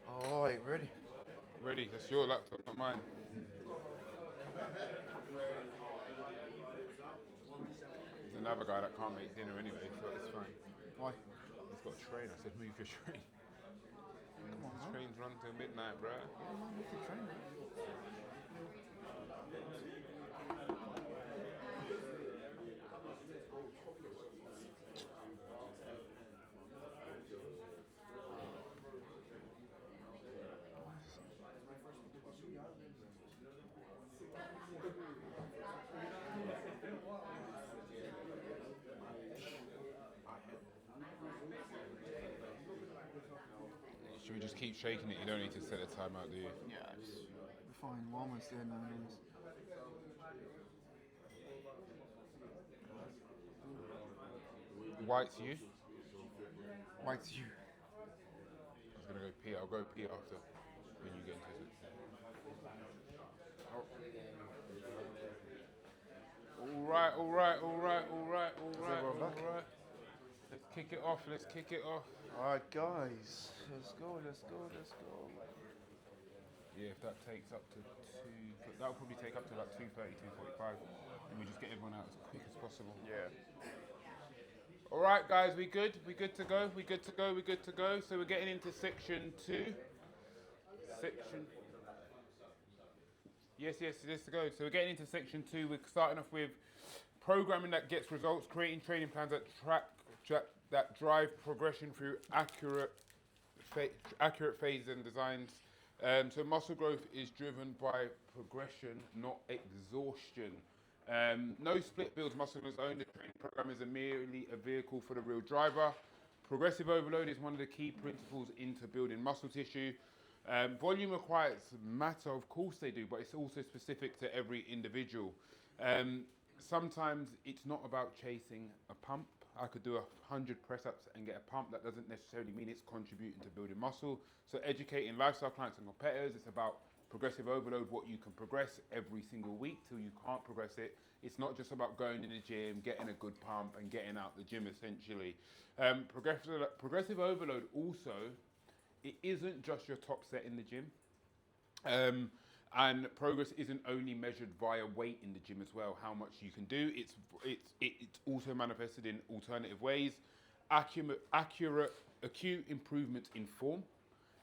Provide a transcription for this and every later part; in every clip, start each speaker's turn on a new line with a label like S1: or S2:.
S1: All right, ready?
S2: Ready? That's your laptop, not mine. There's another guy that can't make dinner anyway, so it's fine.
S1: Why?
S2: He's got a train. I said, move your train.
S1: Come on,
S2: His
S1: man.
S2: trains run till midnight, bruh.
S1: Yeah, man, we can train, man.
S2: Should we just keep shaking it? You don't need to set a time out, do you?
S1: Yeah, we're fine. We're almost there now, anyways.
S2: White's you?
S1: White's you.
S2: I was gonna go pee. I'll go pee after when you get into it. All right, all right, all right, all right, all right,
S1: everyone
S2: all
S1: back?
S2: right. Let's kick it off. Let's kick it off.
S1: All right, guys. Let's go.
S2: Yeah, if that takes up to that'll probably take up to like 2:30, 2:45, and we just get everyone out as quick as possible.
S1: Yeah.
S2: All right, guys, we good? We good to go? We good to go? We good to go? So we're getting into section 2. Yes, let's go. So we're getting into section 2. We're starting off with programming that gets results, creating training plans that drive progression through accurate phases and designs. So muscle growth is driven by progression, not exhaustion. No split builds muscle on its own. The training program is merely a vehicle for the real driver. Progressive overload is one of the key principles into building muscle tissue. Volume requires matter, of course they do, but it's also specific to every individual. Sometimes it's not about chasing a pump. I could do 100 press-ups and get a pump. That doesn't necessarily mean it's contributing to building muscle. So educating lifestyle clients and competitors, it's about progressive overload, what you can progress every single week till you can't progress it. It's not just about going to the gym, getting a good pump and getting out the gym essentially. Progressive overload also, it isn't just your top set in the gym. And progress isn't only measured via weight in the gym as well, how much you can do. It's also manifested in alternative ways. Acute improvements in form.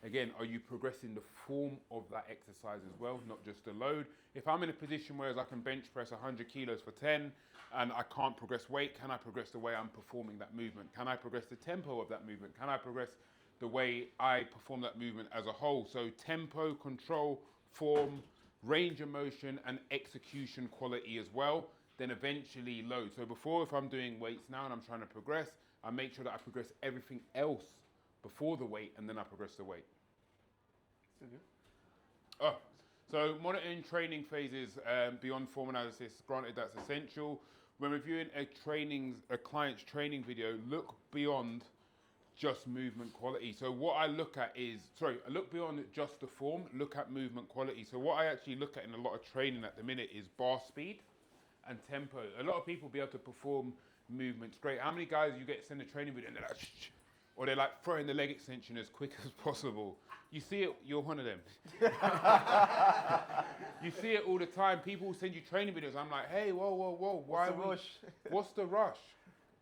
S2: Again, are you progressing the form of that exercise as well, not just the load? If I'm in a position where I can bench press 100 kilos for 10 and I can't progress weight, can I progress the way I'm performing that movement? Can I progress the tempo of that movement? Can I progress the way I perform that movement as a whole? So tempo, control, form, range of motion, and execution quality as well. Then eventually load. So before, if I'm doing weights now and I'm trying to progress, I make sure that I progress everything else before the weight, and then I progress the weight.
S1: Still good.
S2: Oh, so monitoring training phases beyond form analysis. Granted, that's essential. When reviewing a client's training video, look beyond just movement quality. So what I look at is, I look beyond just the form, look at movement quality. So what I actually look at in a lot of training at the minute is bar speed and tempo. A lot of people be able to perform movements great. How many guys you get send a training video and they're like, shh, or they're like throwing the leg extension as quick as possible. You see it, you're one of them. You see it all the time. People send you training videos. I'm like, hey, whoa,
S1: What's the rush?
S2: What's the rush?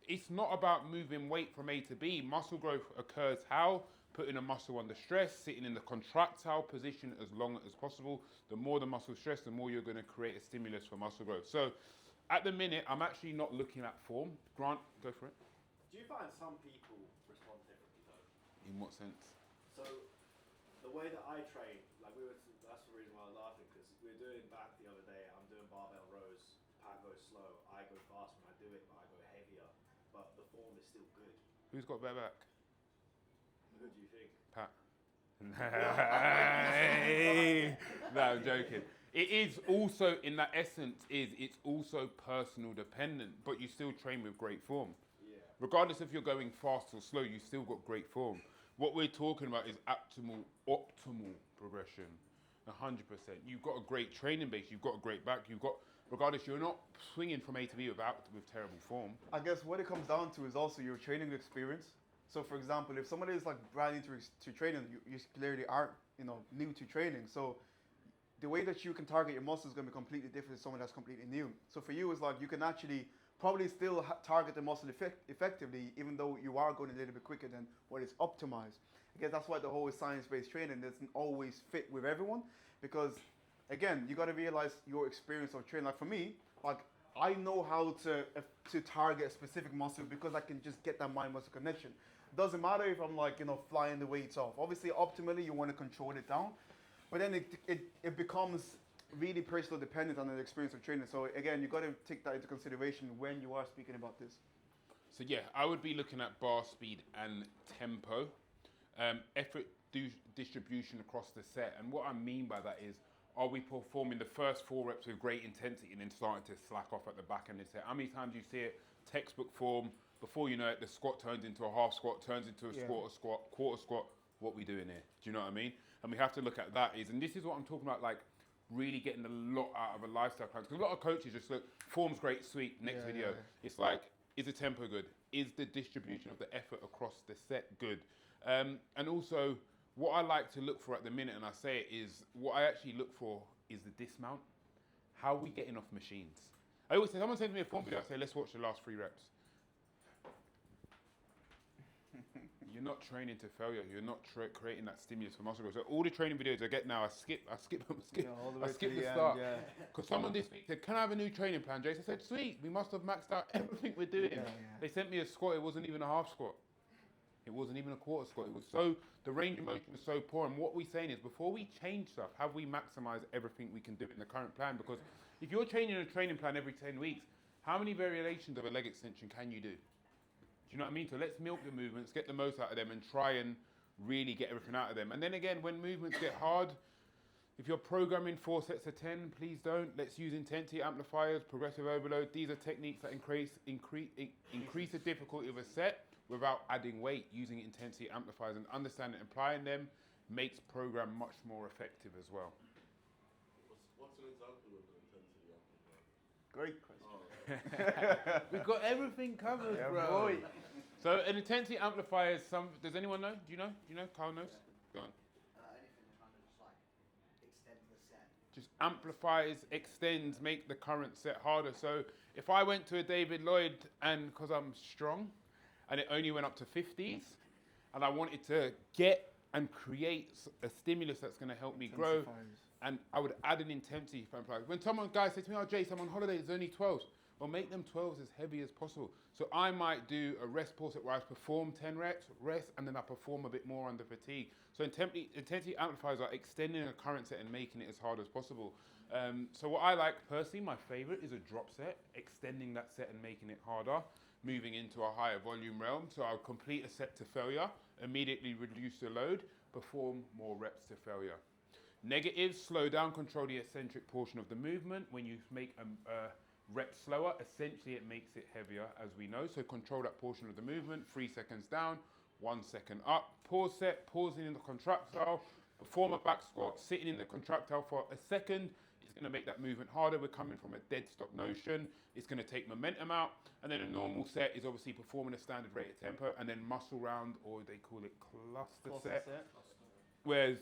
S2: It's not about moving weight from A to B. Muscle growth occurs how? Putting a muscle under stress, sitting in the contractile position as long as possible. The more the muscle stress, the more you're going to create a stimulus for muscle growth. So at the minute, I'm actually not looking at form. Grant, go for it.
S3: Do you find some people respond differently though?
S2: In what sense?
S3: So the way that I train, that's the reason why I was laughing, because we were doing back the other day, I'm doing barbell rows, Pat goes slow, I go fast when I do it, but I go heavier, but the form is still good.
S2: Who's got better back?
S3: Who do you think?
S2: Pat. No, I'm joking. It is also, in that essence, it's also personal dependent, but you still train with great form.
S3: Yeah.
S2: Regardless if you're going fast or slow, you still got great form. What we're talking about is optimal progression. 100%. You've got a great training base, you've got a great back, regardless, you're not swinging from A to B with terrible form.
S1: I guess what it comes down to is also your training experience. So for example, if somebody is like brand new to training, you clearly aren't, new to training. So the way that you can target your muscle is going to be completely different than someone that's completely new. So for you, it's like you can actually probably still target the muscle effectively, even though you are going a little bit quicker than what is optimized. Again, that's why the whole science-based training doesn't always fit with everyone, because again, you got to realize your experience of training. Like for me, like I know how to target a specific muscle because I can just get that mind-muscle connection. Doesn't matter if I'm like flying the weights off. Obviously, optimally, you want to control it down. But then it becomes really personal dependent on the experience of training. So again, you've got to take that into consideration when you are speaking about this.
S2: So yeah, I would be looking at bar speed and tempo, effort distribution across the set. And what I mean by that is, are we performing the first 4 reps with great intensity and then starting to slack off at the back end of the set? How many times you see it, textbook form, before you know it, the squat turns into a half squat, turns into a quarter squat. What we doing here? Do you know what I mean? And we have to look at that and this is what I'm talking about, like really getting a lot out of a lifestyle plan. Because a lot of coaches just look, form's great, sweet, next video. It's like, is the tempo good? Is the distribution of the effort across the set good? And also, what I like to look for at the minute, and I say it, is what I actually look for is the dismount. How are we getting off machines? I always say, someone sends me a form video, I say, let's watch the last 3 reps. You're not training to failure. You're not creating that stimulus for muscle growth. So all the training videos I get now, I skip the start. Because someone this week said, can I have a new training plan, Jase? I said, sweet, we must have maxed out everything we're doing. They sent me a squat, it wasn't even a half squat. It wasn't even a quarter squat. It was the range of motion was so poor. And what we're saying is, before we change stuff, have we maximized everything we can do in the current plan? Because if you're changing a training plan every 10 weeks, how many variations of a leg extension can you do? Do you know what I mean? So let's milk the movements, get the most out of them and try and really get everything out of them. And then again, when movements get hard, if you're programming 4 sets of 10, please don't. Let's use intensity amplifiers, progressive overload. These are techniques that increase the difficulty of a set without adding weight. Using intensity amplifiers and understanding and applying them makes program much more effective as well.
S4: What's an example of an intensity amplifier?
S1: Great question.
S2: We've got everything covered, bro.
S1: Boy.
S2: So an intensity amplifier is does anyone know? Do you know? Carl knows? Go on.
S5: Anything trying to just like extend the set.
S2: Just amplifies, extends, make the current set harder. So if I went to a David Lloyd and because I'm strong and it only went up to 50s and I wanted to get and create a stimulus that's going to help me grow, and I would add an intensity amplifier. When guys say to me, oh Jase, I'm on holiday, there's only 12s. Well, make them 12s as heavy as possible. So I might do a rest pause set where I perform 10 reps, rest, and then I perform a bit more under fatigue. So intensity amplifiers are extending a current set and making it as hard as possible. So what I like personally, my favorite is a drop set, extending that set and making it harder, moving into a higher volume realm. So I'll complete a set to failure, immediately reduce the load, perform more reps to failure. Negatives, slow down, control the eccentric portion of the movement. When you make a rep slower, essentially it makes it heavier, as we know. So control that portion of the movement, 3 seconds down, 1 second up. Pause set, pausing in the contractile, perform a back squat, sitting in the contractile for a second. It's gonna make that movement harder. We're coming from a dead stop notion. It's gonna take momentum out. And then a normal set is obviously performing a standard rate of tempo, and then muscle round, or they call it cluster set. Whereas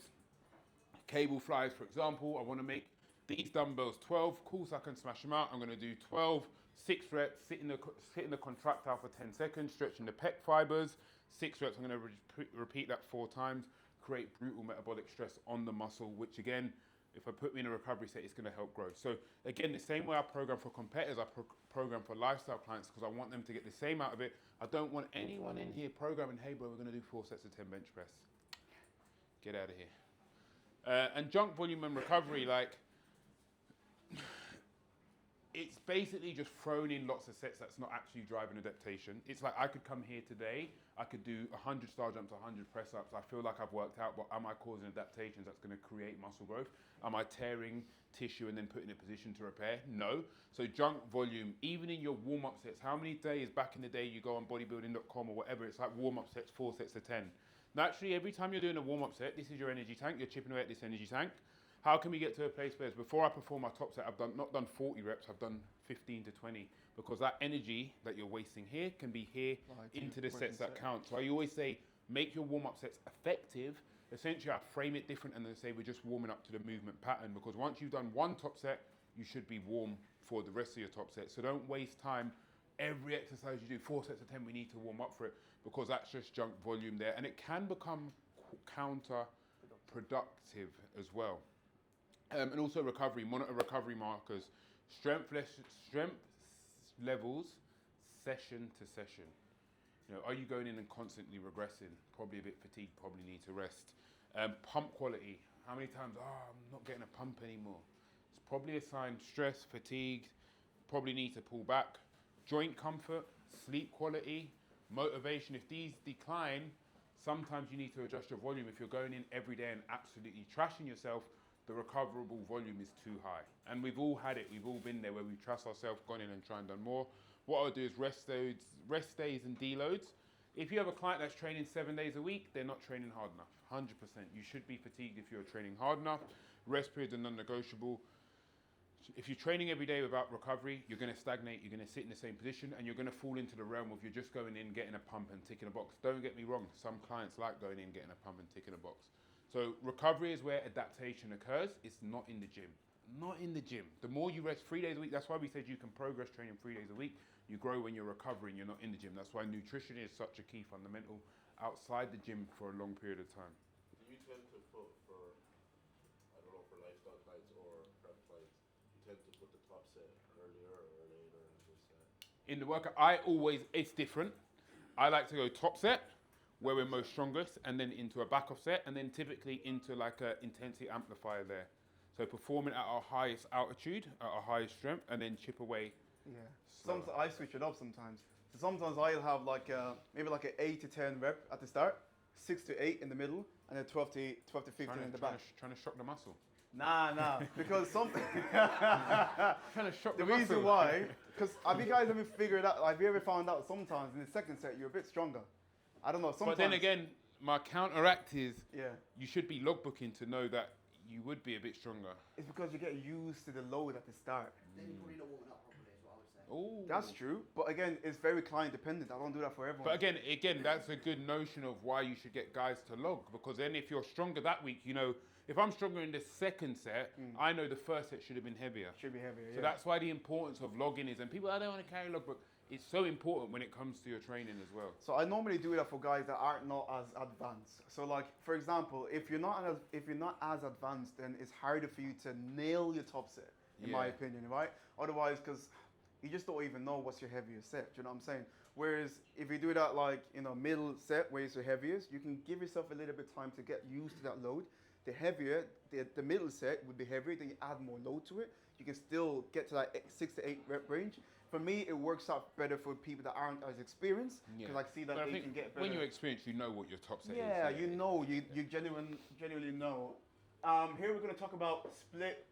S2: cable flies, for example, I wanna make these dumbbells 12, of course I can smash them out. I'm gonna do 12, 6 reps, sit in the contractile for 10 seconds, stretching the pec fibers. 6 reps, I'm gonna repeat that 4 times, create brutal metabolic stress on the muscle, which again, if I put me in a recovery set, it's gonna help grow. So again, the same way I program for competitors, I program for lifestyle clients because I want them to get the same out of it. I don't want anyone in here programming, hey bro, we're gonna do 4 sets of 10 bench press. Get out of here. And junk volume and recovery, like, it's basically just throwing in lots of sets that's not actually driving adaptation. It's like I could come here today, I could do 100 star jumps, 100 press ups. I feel like I've worked out, but am I causing adaptations that's going to create muscle growth? Am I tearing tissue and then putting in a position to repair? No. So junk volume, even in your warm up sets, how many days back in the day you go on bodybuilding.com or whatever, it's like warm up sets, 4 sets of 10. Naturally, every time you're doing a warm up set, this is your energy tank, you're chipping away at this energy tank. how can we get to a place where before I perform my top set, I've not done 40 reps, I've done 15 to 20, because that energy that you're wasting here can be here into the sets that count. So I always say, make your warm-up sets effective. Essentially, I frame it different and then say we're just warming up to the movement pattern, because once you've done one top set, you should be warm for the rest of your top set. So don't waste time. Every exercise you do, 4 sets of 10, we need to warm up for it, because that's just junk volume there. And it can become counterproductive as well. And also recovery, monitor recovery markers, strength levels, session to session. You know, are you going in and constantly regressing? Probably a bit fatigued, probably need to rest. Pump quality, how many times, I'm not getting a pump anymore. It's probably a sign, stress, fatigue, probably need to pull back. Joint comfort, sleep quality, motivation. If these decline, sometimes you need to adjust your volume. If you're going in every day and absolutely trashing yourself, the recoverable volume is too high. And we've all had it, we've all been there where we trust ourselves, gone in and tried and done more. What I'll do is rest days and deloads. If you have a client that's training 7 days a week, they're not training hard enough, 100%. You should be fatigued if you're training hard enough. Rest periods are non-negotiable. If you're training every day without recovery, you're going to stagnate, you're going to sit in the same position, and you're going to fall into the realm of you're just going in, getting a pump and ticking a box. Don't get me wrong, some clients like going in, getting a pump and ticking a box. So recovery is where adaptation occurs. It's not in the gym. Not in the gym. The more you rest 3 days a week, that's why we said you can progress training 3 days a week. You grow when you're recovering, you're not in the gym. That's why nutrition is such a key fundamental outside the gym for a long period of time.
S4: Do you tend to put for lifestyle clients or prep clients, you tend to put the top set earlier or later in the set?
S2: In the workout, it's different. I like to go top set, where we're most strongest, and then into a back off set, and then typically into like a intensity amplifier there. So performing at our highest altitude, at our highest strength, and then chip away.
S1: Yeah. Sometimes I switch it up sometimes. So sometimes I'll have maybe like an 8 to 10 rep at the start, 6 to 8 in the middle, and then 12 to 15 in the back.
S2: Trying to shock the muscle.
S1: Nah, because something.
S2: Trying to shock
S1: The
S2: the muscle.
S1: reason why, because have you guys ever figured out? Have you ever found out sometimes in the second set you're a bit stronger? I don't know. Sometimes.
S2: But then again, my counteract is
S1: Yeah.
S2: you should be logbooking to know that you would be a bit stronger.
S1: It's because you get used to the load at the start.
S5: Then you're probably not warming up properly, is what I would say.
S2: Oh,
S1: That's true, but again, it's very client dependent. I don't do that for everyone.
S2: But again, that's a good notion of why you should get guys to log, because then if you're stronger that week, you know, if I'm stronger in the second set, I know the first set should have been heavier.
S1: Should be heavier.
S2: So
S1: Yeah.
S2: that's why the importance of logging is, and people, I don't want to carry a logbook. It's so important when it comes to your training as well.
S1: So I normally do that for guys that aren't not as advanced. So like for example, if you're not as advanced, then it's harder for you to nail your top set, in my
S2: Yeah.
S1: opinion, right? Otherwise, because you just don't even know what's your heaviest set. Do you know what I'm saying? Whereas if you do that like middle set where it's your heaviest, you can give yourself a little bit of time to get used to that load. The heavier, the middle set would be heavier, then you add more load to it. You can still get to that 6 to 8 rep range. For me, it works out better for people that aren't as experienced, because I see that
S2: But I
S1: they
S2: think
S1: can get better.
S2: when you're experienced, you know what your top set is.
S1: Yeah, you know, you genuinely know. Here we're going to talk about split.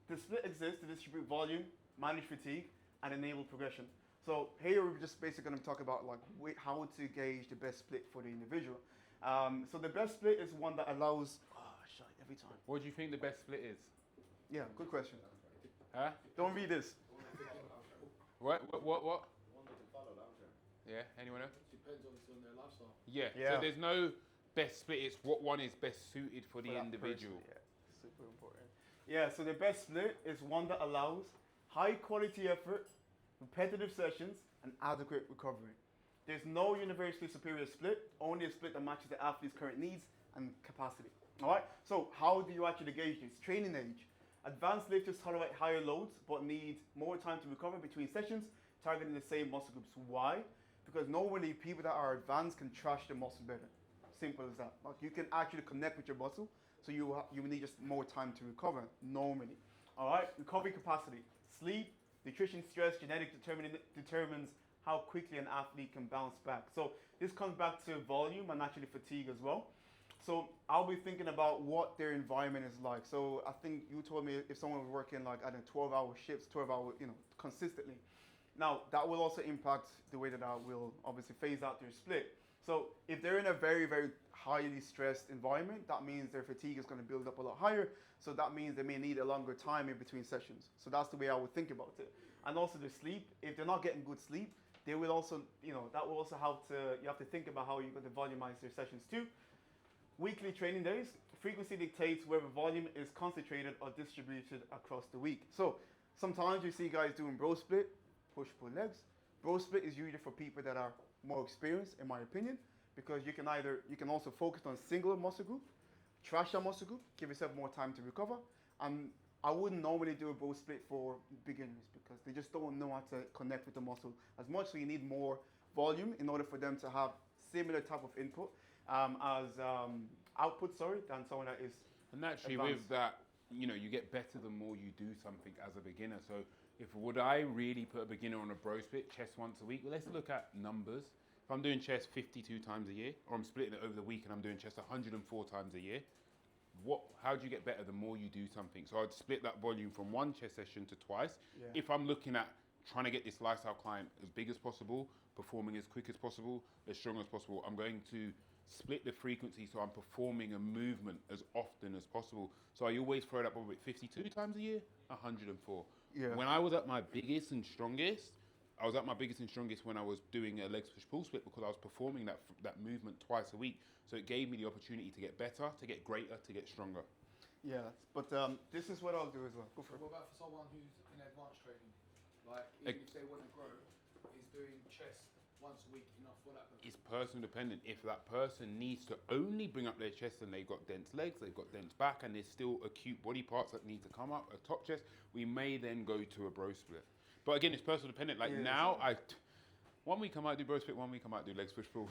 S1: The split exists to distribute volume, manage fatigue, and enable progression. So here we're just basically going to talk about like how to gauge the best split for the individual. So the best split is one that allows. Oh, shit, every time.
S2: What do you think the best split is?
S1: Yeah, good question.
S2: Huh?
S1: Don't read this.
S2: What?
S3: One they can follow long term.
S2: Yeah, anyone else?
S6: Depends obviously on their lifestyle.
S2: Yeah.
S1: Yeah.
S2: So there's no best split, it's what one is best suited for the
S1: For that
S2: individual.
S1: person, yeah, super important. Yeah, so the best split is one that allows high quality effort, repetitive sessions, and adequate recovery. There's no universally superior split, only a split that matches the athlete's current needs and capacity. All right, so how do you actually gauge this? Training age. Advanced lifters tolerate higher loads but need more time to recover between sessions, targeting the same muscle groups. Why? Because normally people that are advanced can trash the muscle better. Simple as that. Like you can actually connect with your muscle, so you need just more time to recover normally. All right, recovery capacity. Sleep, nutrition, stress, genetics determines how quickly an athlete can bounce back. So this comes back to volume and actually fatigue as well. So I'll be thinking about what their environment is like. So I think you told me if someone was working like 12-hour shifts, 12-hour, consistently. Now that will also impact the way that I will obviously phase out their split. So if they're in a very, very highly stressed environment, that means their fatigue is going to build up a lot higher. So that means they may need a longer time in between sessions. So that's the way I would think about it. And also the sleep, if they're not getting good sleep, they will also, that will also help you have to think about how you're going to volumize their sessions too. Weekly training days, frequency dictates whether volume is concentrated or distributed across the week. So sometimes you see guys doing bro split, push pull legs. Bro split is usually for people that are more experienced, in my opinion, because you can also focus on single muscle group, trash that muscle group, give yourself more time to recover. And I wouldn't normally do a bro split for beginners because they just don't know how to connect with the muscle as much. So you need more volume in order for them to have similar type of input output, than someone that is.
S2: And naturally,
S1: advanced.
S2: with that, you get better the more you do something as a beginner. So, would I really put a beginner on a bro split, chest once a week? Well, let's look at numbers. If I'm doing chest 52 times a year, or I'm splitting it over the week and I'm doing chest 104 times a year, how do you get better the more you do something? So I'd split that volume from one chest session to twice.
S1: Yeah.
S2: If I'm looking at trying to get this lifestyle client as big as possible, performing as quick as possible, as strong as possible, I'm going to split the frequency so I'm performing a movement as often as possible. So I always throw it up with 52 times a year, 104.
S1: Yeah.
S2: When I was at my biggest and strongest, when I was doing a legs push pull split because I was performing that movement twice a week. So it gave me the opportunity to get better, to get greater, to get stronger.
S1: Yeah, but this is what I'll do as well. Go for it.
S6: What about for someone who's in advanced training? Like, even if they want to grow, is doing chest once a week enough for that person?
S2: It's person dependent. If that person needs to only bring up their chest and they've got dense legs, they've got dense back, and there's still acute body parts that need to come up, a top chest, we may then go to a bro split. But again, it's personal dependent. Like now, one week I might do bro split, one week I might do legs push pull.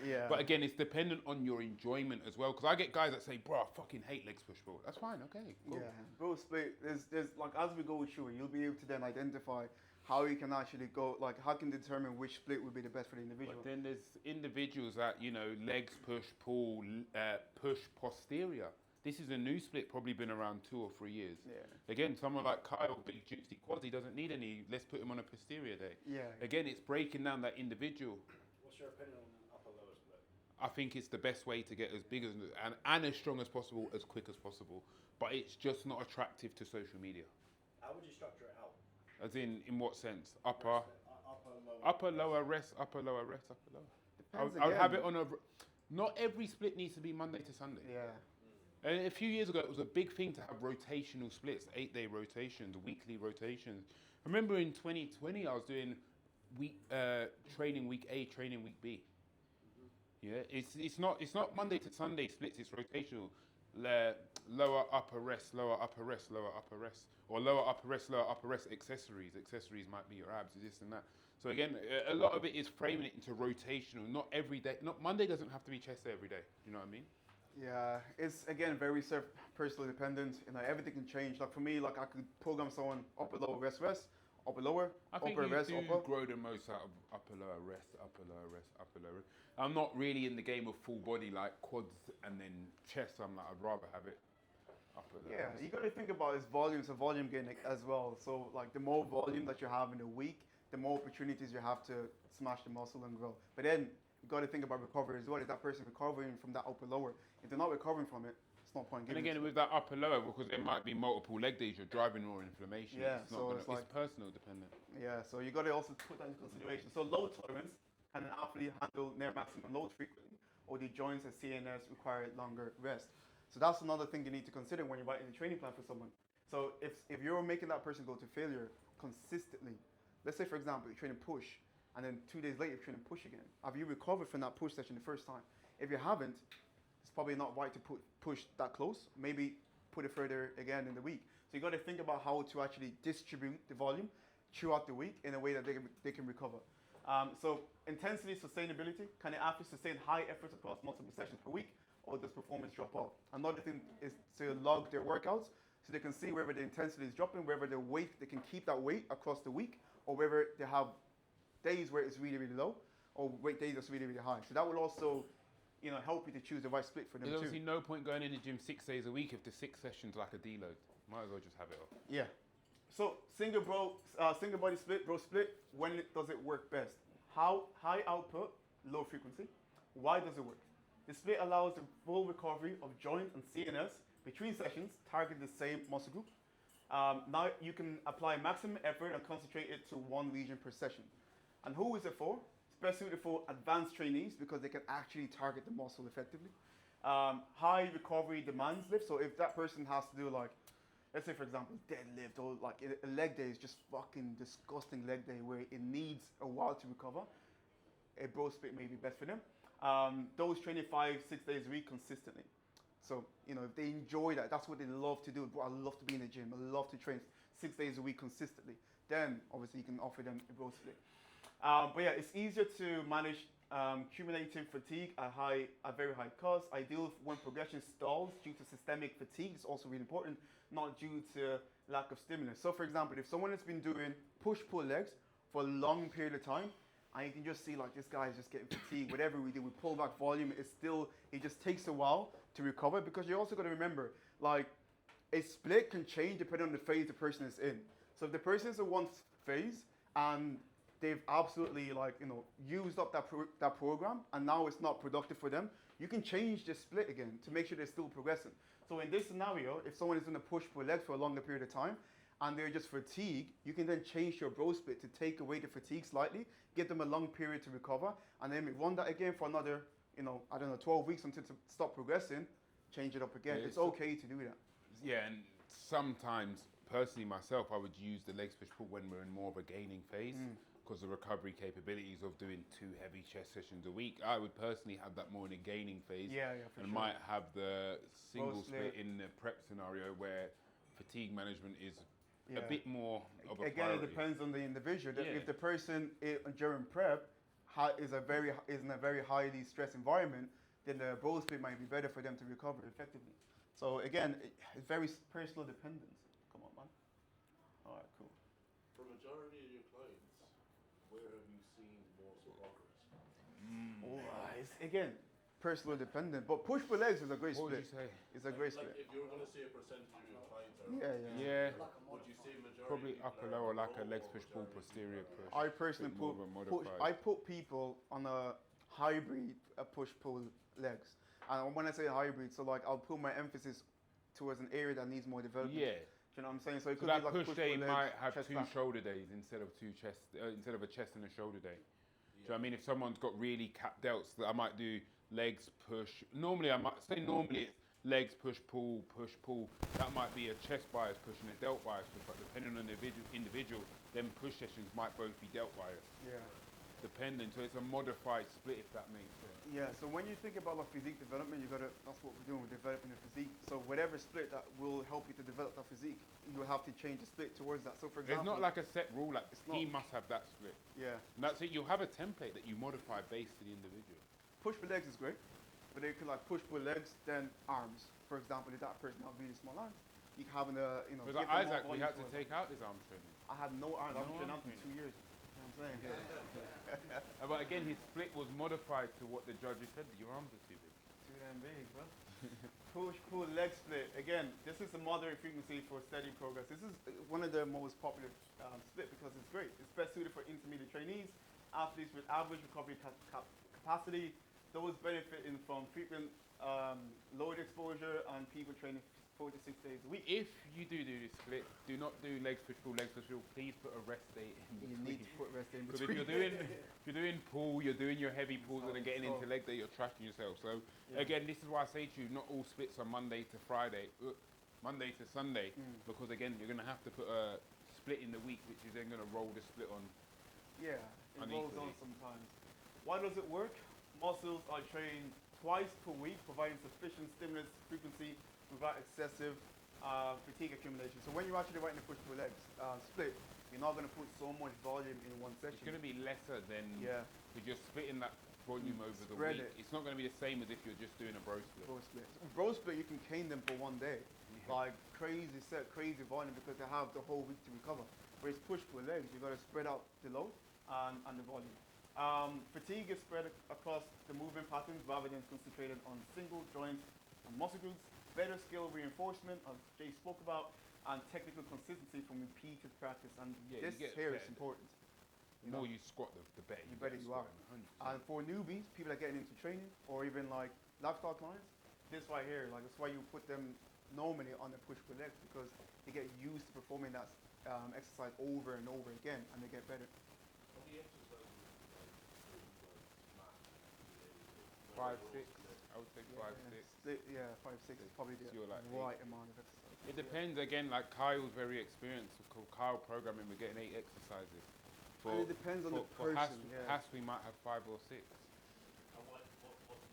S1: Yeah.
S2: But again, it's dependent on your enjoyment as well. Because I get guys that say, bro, I fucking hate legs push pull. That's fine, okay. Cool.
S1: Yeah, bro split. There's like as we go through it, you'll be able to then identify how you can actually go, like how can determine which split would be the best for the individual.
S2: But then there's individuals that, legs push pull, push posterior. This is a new split, probably been around 2 or 3 years.
S1: Yeah.
S2: Again, someone like Kyle, big juicy quads, he doesn't need any. Let's put him on a posterior day.
S1: Yeah.
S2: Again, it's breaking down that individual.
S3: What's your opinion on an upper lower split?
S2: I think it's the best way to get as big and as strong as possible, as quick as possible. But it's just not attractive to social media.
S3: How would you structure it out?
S2: As in what sense? Upper,
S3: Upper, lower.
S2: lower, rest, upper, lower, rest, upper, lower.
S1: Depends
S2: I would have
S1: again.
S2: it on not every split needs to be Monday to Sunday.
S1: Yeah.
S2: And a few years ago, it was a big thing to have rotational splits, 8-day rotations, weekly rotations. I remember in 2020, I was doing training week A, training week B. Yeah, it's not Monday to Sunday splits. It's rotational. Lower upper rest, lower upper rest, lower upper rest, or lower upper rest, lower upper rest accessories. Accessories might be your abs, this and that. So again, a lot of it is framing it into rotational. Not every day. Not Monday doesn't have to be chest day every day. You know what I mean?
S1: Yeah, it's again very personally dependent. Everything can change. Like for me, like I could program someone upper lower rest, upper lower,
S2: I think
S1: upper
S2: you
S1: rest,
S2: do
S1: upper.
S2: grow the most out of upper lower rest, upper lower rest, upper lower rest. I'm not really in the game of full body like quads and then chest. I'd rather have it upper lower.
S1: Yeah,
S2: rest.
S1: you got to think about is volume, so volume gain as well. So like the more volume that you have in a week, the more opportunities you have to smash the muscle and grow. But then you got to think about recovery as well. Is that person recovering from that upper lower? If they're not recovering from it, it's no point
S2: And
S1: giving.
S2: again, with that upper lower, because there might be multiple leg days, you're driving more inflammation.
S1: Yeah,
S2: it's not
S1: so
S2: gonna,
S1: it's like-
S2: personal dependent.
S1: Yeah, so you got to also put that into consideration. So load tolerance, can an athlete handle near maximum load frequently, or do joints and CNS require longer rest? So that's another thing you need to consider when you're writing a training plan for someone. So if you're making that person go to failure consistently, let's say for example you're training push, and then 2 days later you're training push again. Have you recovered from that push session the first time? If you haven't, it's probably not right to push that close. Maybe put it further again in the week. So you got to think about how to actually distribute the volume throughout the week in a way that they can recover. So intensity, sustainability. Can the athlete sustain high efforts across multiple sessions per week, or does performance drop off? Another thing is to log their workouts so they can see whether the intensity is dropping, whether the weight, they can keep that weight across the week, or whether they have days where it's really, really low, or days that's really, really high. So that will also help you to choose the right split for them
S2: There's
S1: too.
S2: obviously no point going in the gym 6 days a week if the 6 sessions like a deload. Might as well just have it off.
S1: Yeah. So single body split, bro split, when does it work best? How high output, low frequency? Why does it work? The split allows the full recovery of joint and CNS between sessions, targeting the same muscle group. Now you can apply maximum effort and concentrate it to one region per session. And who is it for? It's best suited for advanced trainees because they can actually target the muscle effectively. High recovery demands lift. So if that person has to do like, let's say for example, deadlift or like a leg day is just fucking disgusting leg day where it needs a while to recover, a bro split may be best for them. Those training 5-6 days a week consistently. So, you know, if they enjoy that, that's what they love to do. Bro, I love to be in the gym. I love to train 6 days a week consistently. Then, obviously, you can offer them a bro split. But yeah, it's easier to manage cumulative fatigue at very high cost. Ideal when progression stalls due to systemic fatigue. It's also really important, not due to lack of stimulus. So, for example, if someone has been doing push-pull legs for a long period of time, and you can just see like this guy is just getting fatigued. Whatever we do, we pull back volume. It just takes a while to recover because you also got to remember, like a split can change depending on the phase the person is in. So if the person is in one phase and they've absolutely like used up that program and now it's not productive for them, you can change the split again to make sure they're still progressing. So in this scenario, if someone is in a push-pull legs for a longer period of time, and they're just fatigued, you can then change your bro split to take away the fatigue slightly, give them a long period to recover, and then run that again for another, 12 weeks until to stop progressing, change it up again.
S2: Yeah,
S1: it's okay to do that.
S2: Yeah, and sometimes, personally myself, I would use the legs push pull when we're in more of a gaining phase, because the recovery capabilities of doing 2 heavy chest sessions a week, I would personally have that more in a gaining phase.
S1: Yeah, for
S2: and
S1: sure.
S2: might have the single
S1: split.
S2: split in the prep scenario where fatigue management is a
S1: Yeah.
S2: bit more of a
S1: Again,
S2: priority.
S1: it depends on the individual.
S2: Yeah.
S1: If the person during prep is in a very highly stressed environment, then the bro split might be better for them to recover effectively. So again, it's very personal dependence. Come on, man. All right, cool.
S4: For majority of your clients, where have you seen most progress?
S1: It's, again, personal dependent. But push pull legs is a great
S2: What would
S1: split.
S2: you say?
S1: It's a great
S4: Like
S1: split.
S4: if you were going to say a percentage of your clients are,
S2: Yeah,
S4: would you say majority?
S2: probably
S4: of
S2: upper
S4: people are
S2: lower, like a
S4: low
S2: legs
S4: or
S2: push pull,
S4: majority
S2: posterior
S4: people
S2: push.
S1: I personally
S2: bit more
S1: put,
S2: of a modified.
S1: I put people on a hybrid push pull legs. And when I say hybrid, so like I'll put my emphasis towards an area that needs more development.
S2: Yeah.
S1: Do you know what I'm saying? So it
S2: So
S1: could
S2: that
S1: be like
S2: push day
S1: pull legs,
S2: might have
S1: chest
S2: 2
S1: back.
S2: shoulder days instead of instead of a chest and a shoulder day. Do you know what I mean? If someone's got really capped delts, that I might do legs push. Normally it's legs push pull. That might be a chest bias push and a delt bias push, but depending on the individual, then push sessions might both be delt bias.
S1: Yeah.
S2: Depending, so it's a modified split if that makes sense.
S1: Yeah, so when you think about like physique development, that's what we're doing, we're developing a physique. So whatever split that will help you to develop that physique, you will have to change the split towards that. So for
S2: There's
S1: example,
S2: not like a set rule, like
S1: It's
S2: he
S1: not.
S2: must have that split.
S1: yeah,
S2: And that's it, you'll have a template that you modify based to the individual.
S1: push pull legs is great, but they could like push pull legs, then arms. For example, if that person has really small arms, you can have
S2: Because
S1: give them more
S2: Isaac, we
S1: volume
S2: had to
S1: towards
S2: take out his arm training.
S1: I had no arms. I've
S2: No
S1: been
S2: arm
S1: training for
S2: training.
S1: 2 years. You know what I'm saying?
S2: But again, his split was modified to what the judges said, that your arms are too big.
S1: Too damn big, bro. Push pull leg split. Again, this is a moderate frequency for steady progress. This is one of the most popular split because it's great. It's best suited for intermediate trainees, athletes with average recovery capacity, those benefiting from frequent load exposure, and people training 4 to 6 days a week.
S2: If you do this split, do not do legs push pull. Please put a rest day in
S1: You
S2: between.
S1: need to put rest in
S2: Because if
S1: between.
S2: you're doing pull, you're doing your heavy pulls, and then getting into
S1: So-
S2: leg day, you're trashing yourself. So
S1: Yeah.
S2: again, this is why I say to you, not all splits are Monday to Friday, Monday to Sunday, because again, you're gonna have to put a split in the week, which is then gonna roll the split on.
S1: Yeah, it rolls
S2: Unequally.
S1: on sometimes. Why does it work? Muscles are trained twice per week, providing sufficient stimulus frequency without excessive fatigue accumulation. So when you're actually writing the push-pull legs split, you're not going to put so much volume in one
S2: It's
S1: session.
S2: gonna be lesser than
S1: Yeah.
S2: if you're splitting that volume over the
S1: Spread
S2: week.
S1: it.
S2: It's not gonna be the same as if you're just doing a bro split.
S1: Bro split. Bro split, you can cane them for one day. Like crazy set, crazy volume because they have the whole week to recover. Whereas push-pull legs, you got to spread out the load and the volume. Fatigue is spread across the movement patterns rather than concentrated on single joints and muscle groups. Better skill reinforcement, as Jay spoke about, and technical consistency from repeated practice. And
S2: Yeah, you
S1: this
S2: get
S1: here is
S2: better.
S1: important.
S2: The more you squat, the better
S1: the
S2: you
S1: better
S2: get at
S1: you are.
S2: squatting, 100%.
S1: And for newbies, people that are getting into training, or even like lifestyle clients, this right here, like that's why you put them normally on the push-pull legs, because they get used to performing that exercise over and over again, and they get better.
S4: How many exercises do you guys max today?
S2: 5, 6. I would say 5, 6.
S1: Yeah, 5, 6 is probably the
S2: So you're like
S1: right amount of exercise.
S2: It depends again. Like Kyle's very experienced. Kyle programming, we're getting 8 exercises.
S1: And it depends on the
S2: for
S1: person.
S2: Haas, we might have 5 or 6.
S4: And what's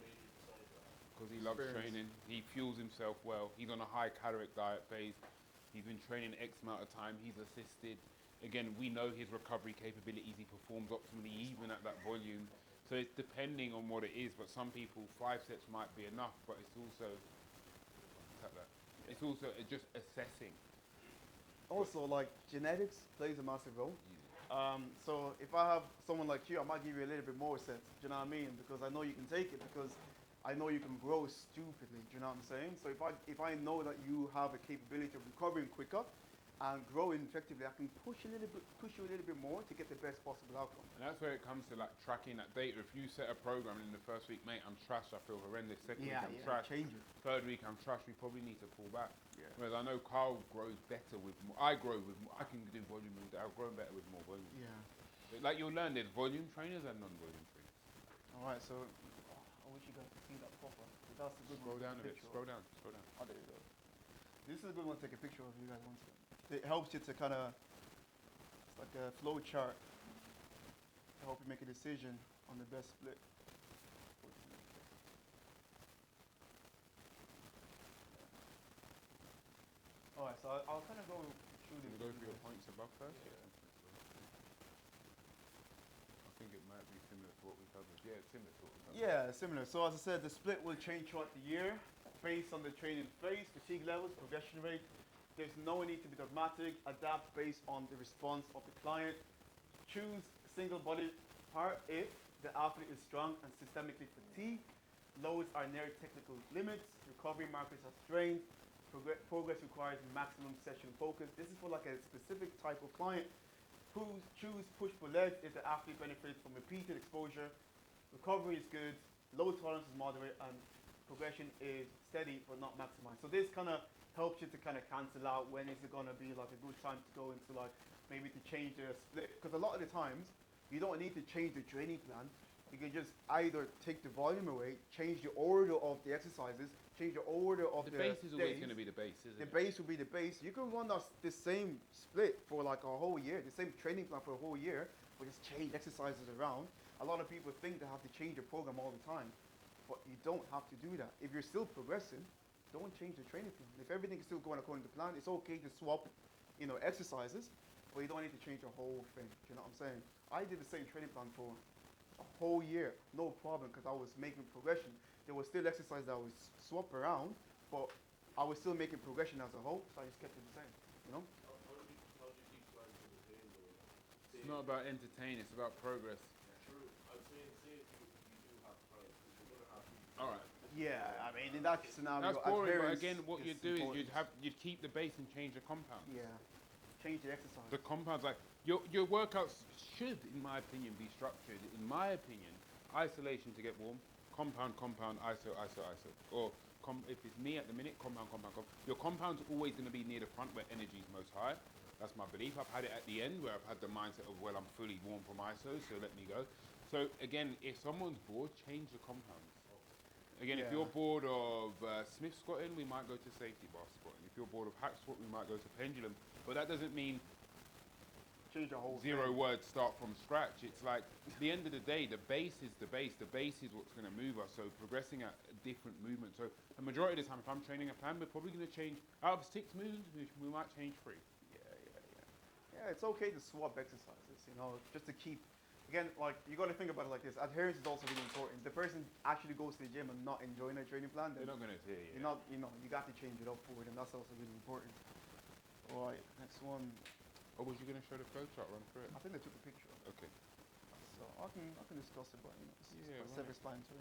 S4: made you decide that?
S2: Because he loves
S1: Experience.
S2: training. He fuels himself well. He's on a high caloric diet phase. He's been training X amount of time. He's assisted. Again, we know his recovery capabilities. He performs optimally even at that volume. So it's depending on what it is. But some people, 5 sets might be enough. But it's also it's also just assessing.
S1: Also, like genetics plays a massive role. So if I have someone like you, I might give you a little bit more sets. Do you know what I mean? Because I know you can take it. Because I know you can grow stupidly. Do you know what I'm saying? So if I know that you have a capability of recovering quicker and growing effectively, I can push you a little bit more to get the best possible outcome.
S2: And that's where it comes to like tracking that data. If you set a program in the first week, mate, I'm trash, I feel horrendous. Second week, I'm trash.
S1: Change it.
S2: Third week, I'm trash. We probably need to pull back.
S1: Yeah.
S2: Whereas I know Carl grows better with more. I grow with more. I can do volume with that. I've grown better with more volume.
S1: Yeah.
S2: But like you'll learn there's volume trainers and non-volume trainers.
S1: All right. So I wish you guys could see that proper. That's a good
S2: Scroll
S1: one.
S2: down a bit.
S1: Picture of.
S2: Scroll down. Scroll down.
S1: Oh, there you go. This is a good one to take a picture of if you guys want to. It helps you to kind of, it's like a flow chart to help you make a decision on the best split. All right, so I'll kind of go through
S2: Can
S1: this.
S2: we go through your points above first? I think it might be similar to what we covered. Yeah, it's similar to what we covered.
S1: Yeah, similar. So as I said, the split will change throughout the year based on the training phase, fatigue levels, progression rate. There's no need to be dogmatic. Adapt based on the response of the client. Choose single body part if the athlete is strong and systemically fatigued. Loads are near technical limits. Recovery markers are strained. Progress requires maximum session focus. This is for like a specific type of client. Choose push-pull legs if the athlete benefits from repeated exposure. Recovery is good. Load tolerance is moderate, and progression is steady but not maximized. So this kind of helps you to kind of cancel out when is it going to be like a good time to go into like maybe to change the split, because a lot of the times you don't need to change the training plan. You can just either take the volume away, change the order of the exercises, change the order of
S2: The
S1: the
S2: base is always
S1: days.
S2: going to be the base, isn't
S1: The
S2: it?
S1: base will be the base. You can run the same split for like a whole year, the same training plan for a whole year, but just change exercises around. A lot of people think they have to change your program all the time, but you don't have to do that. If you're still progressing, don't change the training plan. If everything is still going according to plan, it's okay to swap, exercises, but you don't need to change the whole thing. Do you know what I'm saying? I did the same training plan for a whole year, no problem, because I was making progression. There was still exercise that I was swap around, but I was still making progression as a whole, so I just kept it the same.
S4: How do you keep trying to retain though?
S2: It's not about entertaining, it's about progress.
S4: True. I'm saying you do have time, because you're going to have people.
S2: All right.
S1: Yeah, I mean, in that scenario,
S2: That's boring, but
S1: adherence
S2: again, what
S1: is
S2: you'd do is
S1: important.
S2: you'd keep the base and change the compound.
S1: Yeah, change the exercise.
S2: The compounds, like your workouts should, in my opinion, be structured. In my opinion, isolation to get warm, compound, iso. Or if it's me at the minute, compound. Your compound's always going to be near the front where energy is most high. That's my belief. I've had it at the end where I've had the mindset of, well, I'm fully warm from iso, so let me go. So again, if someone's bored, change the compounds. Again, if
S1: Yeah.
S2: you're bored of Smith squatting, we might go to safety bar squatting. If you're bored of hack squat, we might go to pendulum. But that doesn't mean
S1: Change the whole
S2: zero
S1: thing.
S2: words start from scratch. It's like, at the end of the day, the base is the base. The base is what's going to move us. So progressing at a different movement. So the majority of the time, if I'm training a plan, we're probably going to change, out of 6 movements, we might change 3.
S1: Yeah, it's okay to swap exercises, just to keep. Again, like you got to think about it like this. Adherence is also really important. If the person actually goes to the gym and not enjoying their training plan, then
S2: They're not going to hear you.
S1: you're not, you got to change it up for them. That's also really important. All right, next one.
S2: Oh, was you going to show the flow chart? Run through it.
S1: I think they took a picture of it,
S2: Okay.
S1: so I can discuss it, but it's
S2: Yeah, right.
S1: self-explanatory.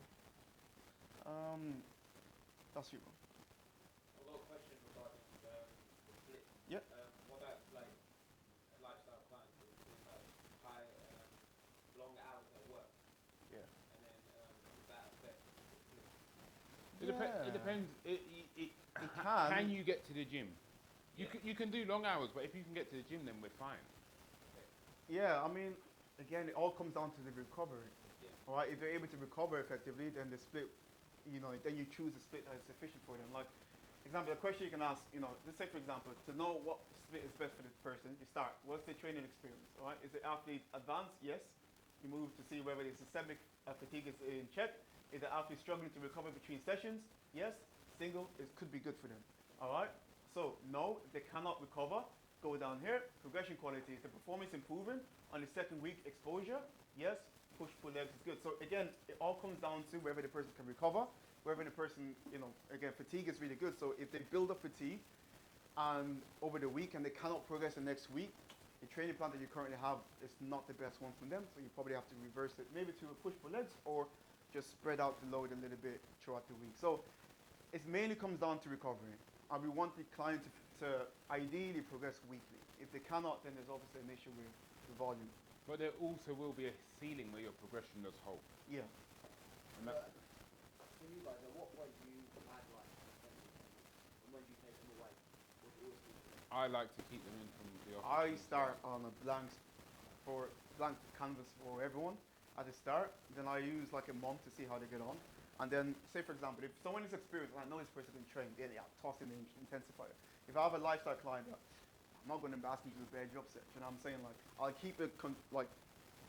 S1: That's you, bro.
S7: I've got a question regarding the split.
S1: Yep.
S7: What about like a lifestyle client with like high
S2: depends. It
S1: can.
S2: you get to the gym? You can do long hours, but if you can get to the gym, then we're fine.
S1: Yeah, I mean, again, it all comes down to the recovery.
S7: Yeah.
S1: All right, if they're able to recover effectively, then the split, then you choose a split that is sufficient for them. Like, example, a question you can ask, let's say for example, to know what split is best for this person, you start, what's the training experience, all right? Is the athlete advanced? Yes. You move to see whether the systemic fatigue is in check. Is the athlete struggling to recover between sessions? Yes. Single, it could be good for them, all right? So, no, if they cannot recover, go down here, progression quality, is the performance improving on the second week exposure? Yes. Push-pull legs is good. So again, it all comes down to whether the person can recover, whether the person, again, fatigue is really good. So if they build up fatigue and over the week and they cannot progress the next week, the training plan that you currently have is not the best one for them. So you probably have to reverse it, maybe to a push-pull legs or just spread out the load a little bit throughout the week. So it mainly comes down to recovery. And we want the client to ideally progress weekly. If they cannot, then there's obviously an issue with the volume.
S2: But there also will be a ceiling where your progression does halt.
S1: Yeah.
S2: And that,
S5: For you guys, at what point do you add like incentives and when do you take them away? What do you always do?
S2: I like to keep them in from the office.
S1: I start on a blank canvas for everyone at the start. Then I use like a month to see how they get on. And then, say for example, if someone is experienced and I know this person can train, then toss in the intensifier. If I have a lifestyle client, I'm not going to ask them to do bare job sets. You know what I'm saying? Like, I'll keep it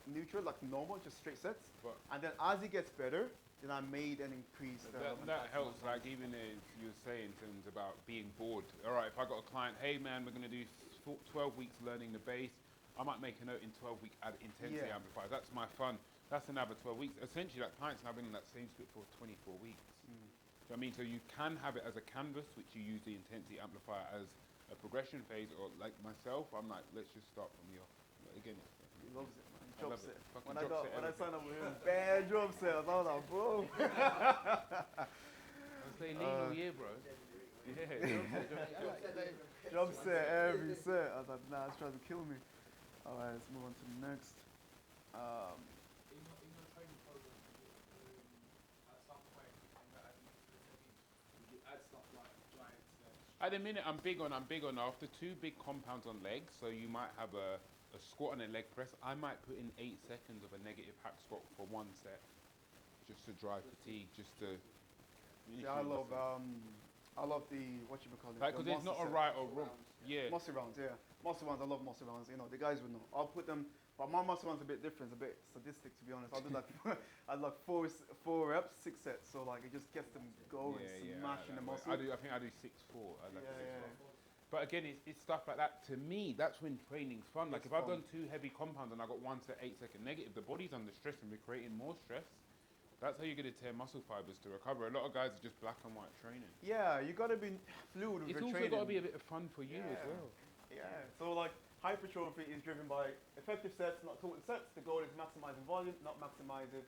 S1: neutral, like normal, just straight sets. And then as he gets better, then I may then increase.
S2: That helps. Like even as you were saying, things about being bored. All right, if I got a client, hey man, we're going to do 12 weeks learning the bass. I might make a note in 12 week add intensity amplifiers. That's my fun. That's another 12 weeks. Essentially, like clients now been in that same split for 24 weeks. Do you know what I mean? So you can have it as a canvas, which you use the intensity amplifier as a progression phase, or like myself, I'm like, let's just start from the off. But again,
S1: He loves it, man.
S2: I
S1: Job
S2: love
S1: set.
S2: it. Fucking
S1: When
S2: job set,
S1: I
S2: everything.
S1: signed up with him, bad job sets. I was like, bro.
S2: I was saying lean all year, bro. Yeah, job set.
S1: Job set every set. I was like, nah, it's trying to kill me. All right, let's move on to the next.
S6: In your training program, at some point, you end up adding would you add stuff like giants?
S2: At the minute, I'm big on after 2 big compounds on legs. So you might have a squat and a leg press. I might put in 8 seconds of a negative hack squat for 1 set, just to drive fatigue, just to.
S1: Yeah, I love the what you call it.
S2: Like, because there's not a right or wrong. Yeah.
S1: Muscle rounds, yeah. Muscle rounds, I love muscle rounds. The guys would know. I'll put them, but my muscle rounds are a bit different. It's a bit sadistic, to be honest. I'll do like, I like four reps, 6 sets. So like it just gets them going, smashing the muscle.
S2: I think I do 6-4. I like 6-4. But again, it's stuff like that. To me, that's when training's fun. Like if I've done 2 heavy compounds and I got 1 set 8 second negative, the body's under stress and we're creating more stress. That's how you're going to tear muscle fibers to recover. A lot of guys are just black and white training.
S1: Yeah, you got to be fluid with
S2: It's
S1: your
S2: also
S1: training.
S2: got to be a bit of fun for you as well.
S1: Yeah, so like hypertrophy is driven by effective sets, not total sets. The goal is maximizing volume, not maximizing.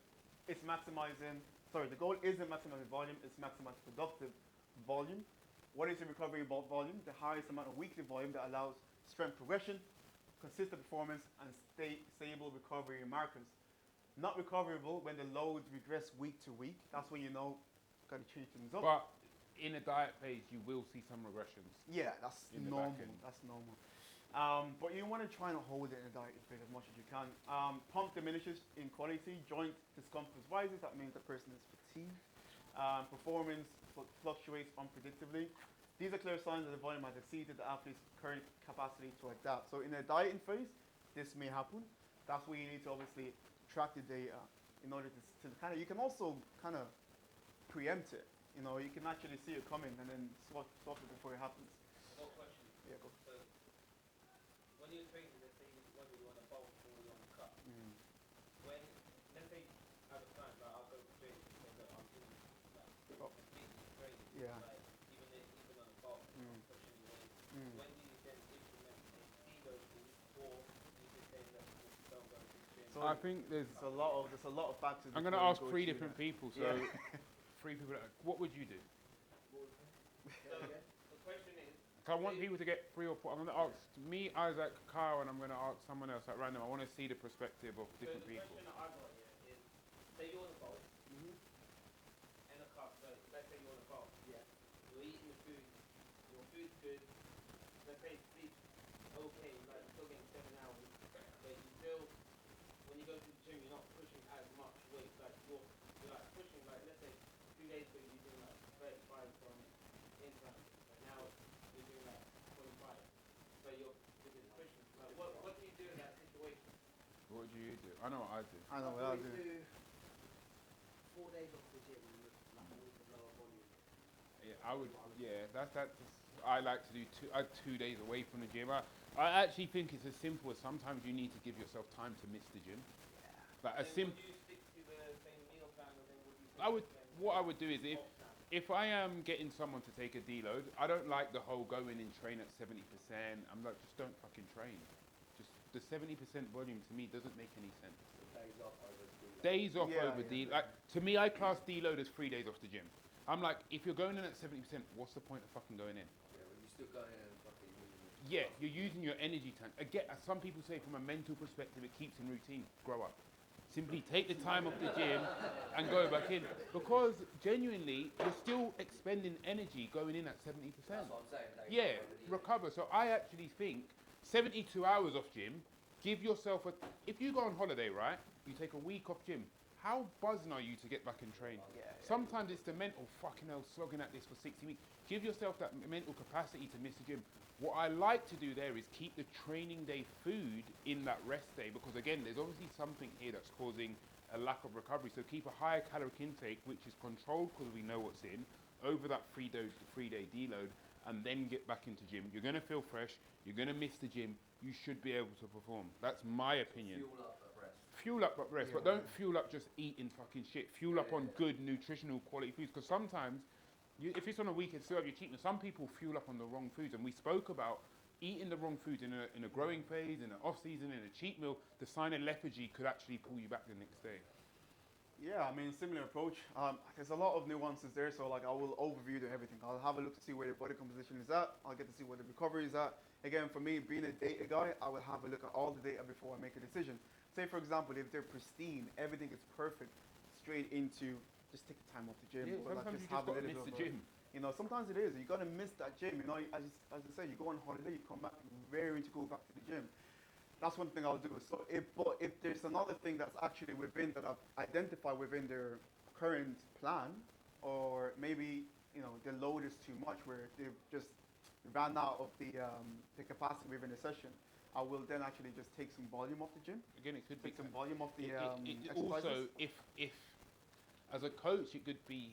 S1: It's maximizing. Sorry, the goal isn't maximizing volume. It's maximizing productive volume. What is the recovery volume? The highest amount of weekly volume that allows strength progression, consistent performance, and stable recovery markers. Not recoverable when the loads regress week to week. That's when you know got to change things up.
S2: But in a diet phase, you will see some regressions.
S1: Yeah, that's
S2: in the
S1: normal.
S2: back end.
S1: That's normal. But you want to try and hold it in a diet phase as much as you can. Pump diminishes in quality. Joint discomfort rises. That means the person is fatigued. Performance fluctuates unpredictably. These are clear signs that the volume has exceeded the athlete's current capacity to adapt. So in a dieting phase, this may happen. That's where you need to obviously track the data in order to kind of, you can also kind of preempt it. You can actually see it coming and then stop it before it happens.
S7: One question.
S1: Yeah, go.
S7: So, when you're training, let's say whether you want to bulk or you want to cut, when, let's say, at a time, like I'll go straight and say that I'm doing like completely training,
S1: Yeah.
S7: like even on a bulk, I'm pushing weight. When do you then implement a deload or you just say that just don't go to the gym?
S2: So I think there's
S1: a lot of factors.
S2: I'm going to
S1: before you
S2: ask
S1: go
S2: 3
S1: through
S2: different
S1: that.
S2: people. So 3 people. What would you do?
S7: So the question is,
S2: So I want people to get 3 or 4. I'm going to ask me, Isaac, Kyle, and I'm going to ask someone else at random. I want to see the perspective of
S7: so
S2: different
S7: the
S2: people.
S7: question that I've got here is, say you want to bulk and a cut, so let's say you want to bulk, doing, your food's good, let's say sleep okay, like you're still getting 7 hours, but you still, when you go to the gym, you're not pushing as much weight, like you're like pushing, like let's say 2 days ago you're doing like 35 from incline, but now you're doing like 25, but you're just pushing, like what do you do in that situation?
S2: What do you do? I know what I do.
S1: I know what I'll do.
S5: 4 days off the gym and like a week of lower volume.
S2: Yeah, I would. Yeah, that's. I like to do 2 days away from the gym. I actually think it's as simple as sometimes you need to give yourself time to miss the gym. Like a
S7: Then
S2: simple.
S7: would you stick to the same meal plan, or then would you
S2: I would.
S7: then
S2: What I would do is
S7: off plan?
S2: if I am getting someone to take a deload, I don't like the whole go in and train at 70%. I'm like, just don't fucking train. Just the 70% volume to me doesn't make any sense.
S4: Days off over deload.
S2: Days off
S1: Yeah,
S2: over
S1: yeah.
S2: Like to me, I class deload as 3 days off the gym. I'm like, if you're going in at 70%, what's the point of fucking going in?
S4: Yeah, when you still go in and fucking using it.
S2: Yeah, you're using your energy tank. Again, as some people say from a mental perspective, it keeps in routine. Grow up. Simply take the time off the gym and go back in. Because genuinely, you're still expending energy going in at 70%.
S8: That's what I'm saying. Days
S2: Yeah,
S8: off over the
S2: recover. So I actually think 72 hours off gym, give yourself a... If you go on holiday, right, you take a week off gym, how buzzing are you to get back and train? Sometimes it's the mental, fucking hell, slogging at this for 60 weeks. Give yourself that mental capacity to miss the gym. What I like to do there is keep the training day food in that rest day, because again, there's obviously something here that's causing a lack of recovery. So keep a higher caloric intake, which is controlled because we know what's in, over that 3-day deload, and then get back into gym. You're gonna feel fresh, you're gonna miss the gym, you should be able to perform. That's my opinion.
S8: fuel up at rest.
S2: Fuel up at rest, but don't fuel up just eating fucking shit. Fuel up on good nutritional quality foods, because sometimes if it's on a weekend, still have your cheat meal. Some people fuel up on the wrong foods, and we spoke about eating the wrong foods in a growing phase, in an off season, in a cheat meal. The sign of lethargy could actually pull you back the next day.
S1: Yeah, I mean, similar approach. There's a lot of nuances there, so like I will overview everything. I'll have a look to see where the body composition is at. I'll get to see where the recovery is at. Again, for me, being a data guy, I will have a look at all the data before I make a decision. Say, for example, if they're pristine, everything is perfect, straight into just take the time off the gym.
S2: Yeah,
S1: or, like,
S2: sometimes you just
S1: have a
S2: gotta
S1: little
S2: miss
S1: bit
S2: the
S1: of a-
S2: gym.
S1: You know, sometimes it is. You gotta miss that gym. You know, as I say, you go on holiday, you come back, you're raring to go back to the gym. That's one thing I'll do. So, but if there's another thing that's actually within that I've identified within their current plan, or maybe the load is too much, where they've just ran out of the capacity within a session, I will then actually just take some volume off the gym,
S2: Again, it could be
S1: take some volume off the
S2: it
S1: exercises.
S2: also if as a coach, it could be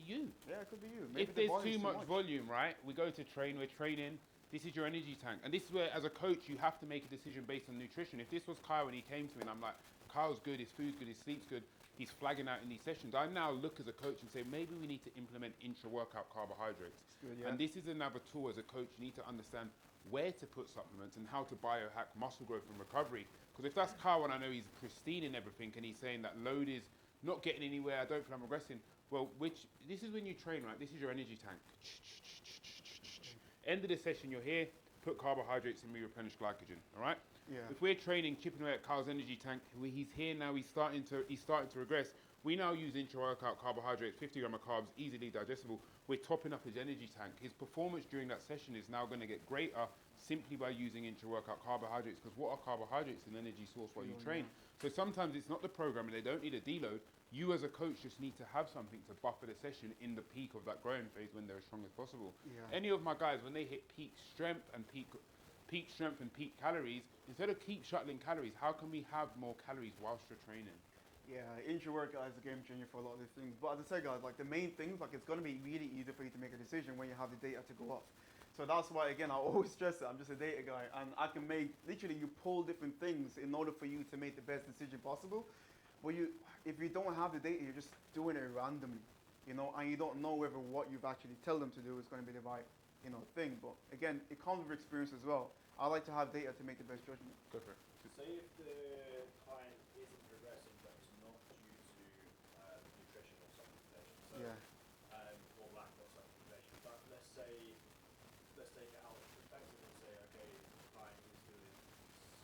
S2: you.
S1: Yeah, it could be you. Maybe
S2: If
S1: the
S2: there's
S1: volume's
S2: too much volume, right? We go to train, we're training. This is your energy tank, and this is where, as a coach, you have to make a decision based on nutrition. If this was Kyle when he came to me, and I'm like, Kyle's good, his food's good, his sleep's good, he's flagging out in these sessions. I now look as a coach and say, maybe we need to implement intra-workout carbohydrates.
S1: good, yeah.
S2: And this is another tool as a coach. You need to understand where to put supplements and how to biohack muscle growth and recovery. Because if that's Kyle, and I know he's pristine in everything, and he's saying that load is not getting anywhere, I don't feel I'm regressing. Well, this is when you train, right? This is your energy tank. End of the session, you're here, put carbohydrates and replenish glycogen, all right?
S1: Yeah.
S2: If we're training, chipping away at Kyle's energy tank, he's here now, he's starting to regress. We now use intra-workout carbohydrates, 50 gram of carbs, easily digestible. We're topping up his energy tank. His performance during that session is now going to get greater simply by using intra-workout carbohydrates, because what are carbohydrates? An energy source while you train. So sometimes it's not the program, and they don't need a deload. You as a coach just need to have something to buffer the session in the peak of that growing phase when they're as strong as possible.
S1: Yeah.
S2: Any of my guys, when they hit peak strength and peak calories, instead of keep shuttling calories, how can we have more calories whilst you're training?
S1: Yeah, intra-workout is a game changer for a lot of these things. But as I say, guys, like the main things, like it's going to be really easy for you to make a decision when you have the data to go off. So that's why, again, I always stress it. I'm just a data guy, and I can make, literally, you pull different things in order for you to make the best decision possible. But if you don't have the data, you're just doing it randomly, and you don't know whether what you've actually tell them to do is going to be the right, thing. But again, it comes with experience as well. I like to have data to make the best judgment.
S2: Go for it.
S3: Say if the client isn't progressing, but it's not due to nutrition or supplementation, so,
S1: Yeah.
S3: or lack of supplementation. But let's take it out of perspective and say, okay, the client is doing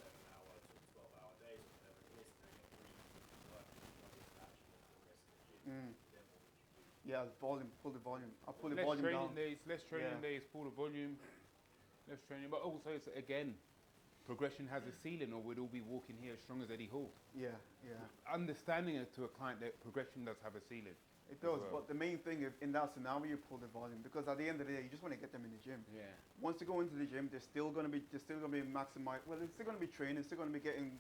S3: 7-hour to 12-hour days or whatever it is, and they're getting really working, but it's actually progressing the gym.
S1: Mm.
S3: Then what would you do?
S1: Yeah, volume, pull the volume. I pull the
S2: Less
S1: volume
S2: training
S1: down.
S2: days, less training
S1: Yeah.
S2: days, pull the volume, less training. But also, it's, again, progression has a ceiling, or we'd all be walking here as strong as Eddie Hall.
S1: Yeah, yeah.
S2: Understanding it to a client that progression does have a ceiling.
S1: It does,
S2: well.
S1: but the main thing in that scenario, you pull the volume because at the end of the day, you just want to get them in the gym.
S2: Yeah.
S1: Once they go into the gym, they're still gonna be maximized. Well, they're still gonna be training, still gonna be getting,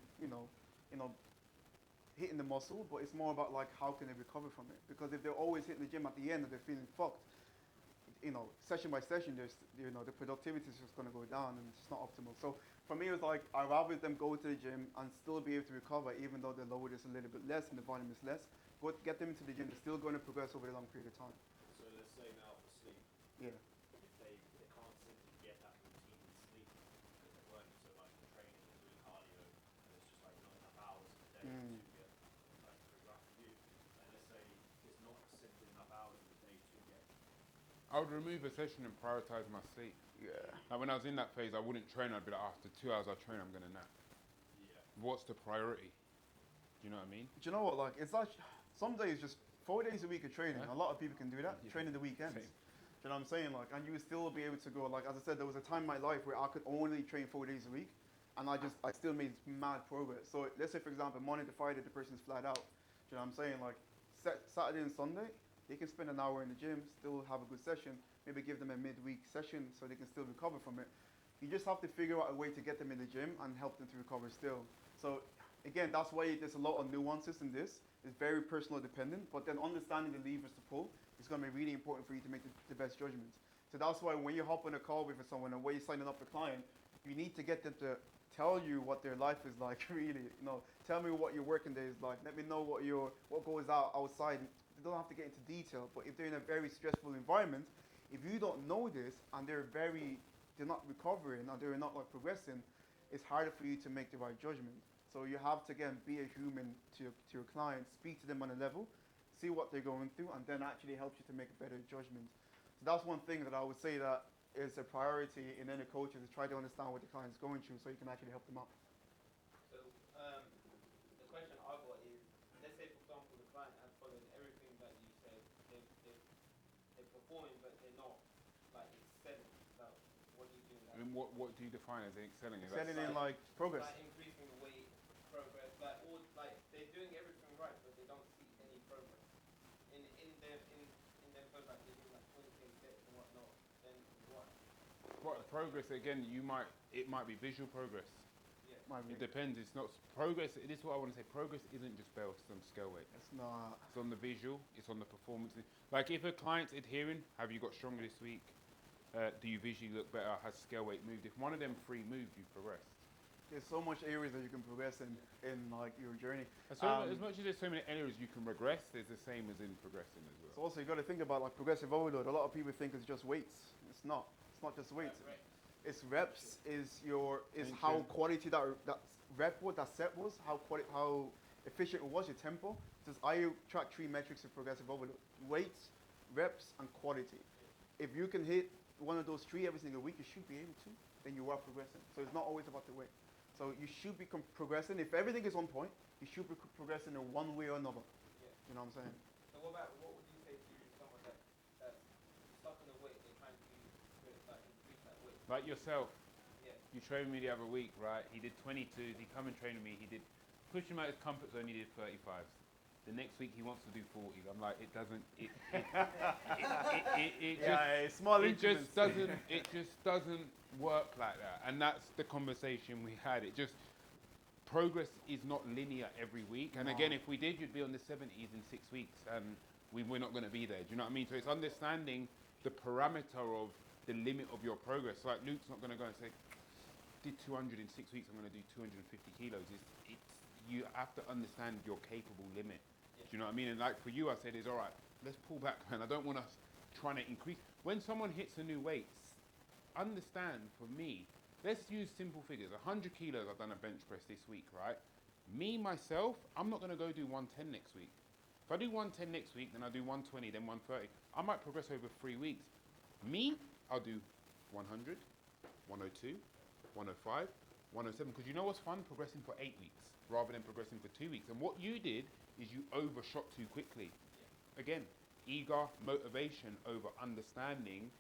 S1: hitting the muscle. But it's more about like how can they recover from it? Because if they're always hitting the gym at the end and they're feeling fucked, session by session, the productivity is just gonna go down and it's not optimal. So for me, it was like I'd rather them go to the gym and still be able to recover, even though the load is a little bit less and the volume is less. Get them into the gym. They're still going to progress over a long period of time.
S3: So let's say now for sleep,
S1: Yeah.
S3: if they can't simply get that routine in sleep because they weren't so much in training or doing cardio, and it's just like not enough hours in the day to get, like for example you, and let's say it's not simply enough hours in the day to get.
S2: I would remove a session and prioritize my sleep.
S1: Yeah.
S2: Like when I was in that phase, I wouldn't train. I'd be like, after 2 hours I train, I'm gonna nap.
S3: Yeah.
S2: What's the priority? Do you know what I mean?
S1: Do you know what? Like it's like some days just 4 days a week of training.
S2: Yeah.
S1: A lot of people can do that.
S2: Yeah.
S1: Training the weekends.
S2: Same.
S1: Do you know what I'm saying? Like, and you would still be able to go. Like as I said, there was a time in my life where I could only train 4 days a week, and I still made mad progress. So let's say for example, Monday to Friday the person's flat out. Do you know what I'm saying? Like Saturday and Sunday, they can spend an hour in the gym, still have a good session. Maybe give them a midweek session so they can still recover from it. You just have to figure out a way to get them in the gym and help them to recover still. So again, that's why there's a lot of nuances in this. It's very personal dependent, but then understanding the levers to pull is going to be really important for you to make the best judgments. So that's why when you hop on a call with someone and when you're signing up a client, you need to get them to tell you what their life is like, really. Tell me what your working day is like. Let me know what goes outside. They don't have to get into detail, but if they're in a very stressful environment, if you don't know this and they're not recovering or they're not like progressing, it's harder for you to make the right judgment. So you have to, again, be a human to your clients, speak to them on a level, see what they're going through, and then actually helps you to make a better judgment. So that's one thing that I would say that is a priority in any coach is to try to understand what the client's going through so you can actually help them out.
S7: So the question I've got is, let's say for example the client has followed everything that you said, they're performing but they're not like excelling. Like what do you do?
S2: I mean, what do you define as excelling? Is that
S1: Selling in like progress.
S7: Like increasing the weight, progress, like they're doing everything right but they don't see any progress. In their progress they're doing like 20k steps and whatnot, then what?
S2: progress again? It might be visual progress.
S1: Might be.
S2: It depends. It's not progress. This is what I want to say. Progress isn't just based on scale weight.
S1: It's not.
S2: It's on the visual. It's on the performance. Like if a client's adhering, have you got stronger this week? Do you visually look better? Has scale weight moved? If one of them three moved, you've progressed.
S1: There's so much areas that you can progress in like your journey.
S2: So as much as there's so many areas you can regress, there's the same as in progressing as well.
S1: So also you got to think about like progressive overload. A lot of people think it's just weights. It's not. It's not just weights. It's reps. Is how quality that rep was, that set was, how efficient it was, your tempo. I track 3 metrics of progressive overload: weights, reps, and quality. If you can hit one of those 3 every single week, you should be able to. Then you are progressing. So it's not always about the weight. So you should be progressing. If everything is on point, you should be progressing in one way or another.
S7: Yeah.
S1: You know what I'm saying?
S7: So what would you say to someone that's stuck in the weight, they're trying to increase that weight?
S2: Like yourself,
S7: Yeah.
S2: you trained me the other week, right? He did 22s. He come and trained with me. He did push him out his comfort zone. He did 35s. The next week he wants to do 40s. I'm like, it doesn't. It just doesn't work like that. And that's the conversation we had. Progress is not linear every week. And again, if we did, you'd be on the 70s in 6 weeks, and we're not going to be there. Do you know what I mean? So it's understanding the parameter of the limit of your progress. So like Luke's not going to go and say, did 200 in 6 weeks, I'm going to do 250 kilos. You have to understand your capable limit. Do you know what I mean? And like for you, I said, all right, let's pull back, man. I don't want us trying to increase. When someone hits a new weights, understand for me, let's use simple figures. 100 kilos, I've done a bench press this week, right? Me, myself, I'm not going to go do 110 next week. If I do 110 next week, then I do 120, then 130. I might progress over 3 weeks. Me, I'll do 100, 102, 105, 107. Because you know what's fun? Progressing for 8 weeks rather than progressing for 2 weeks. And what you did is you overshot too quickly. Again, eager motivation over understanding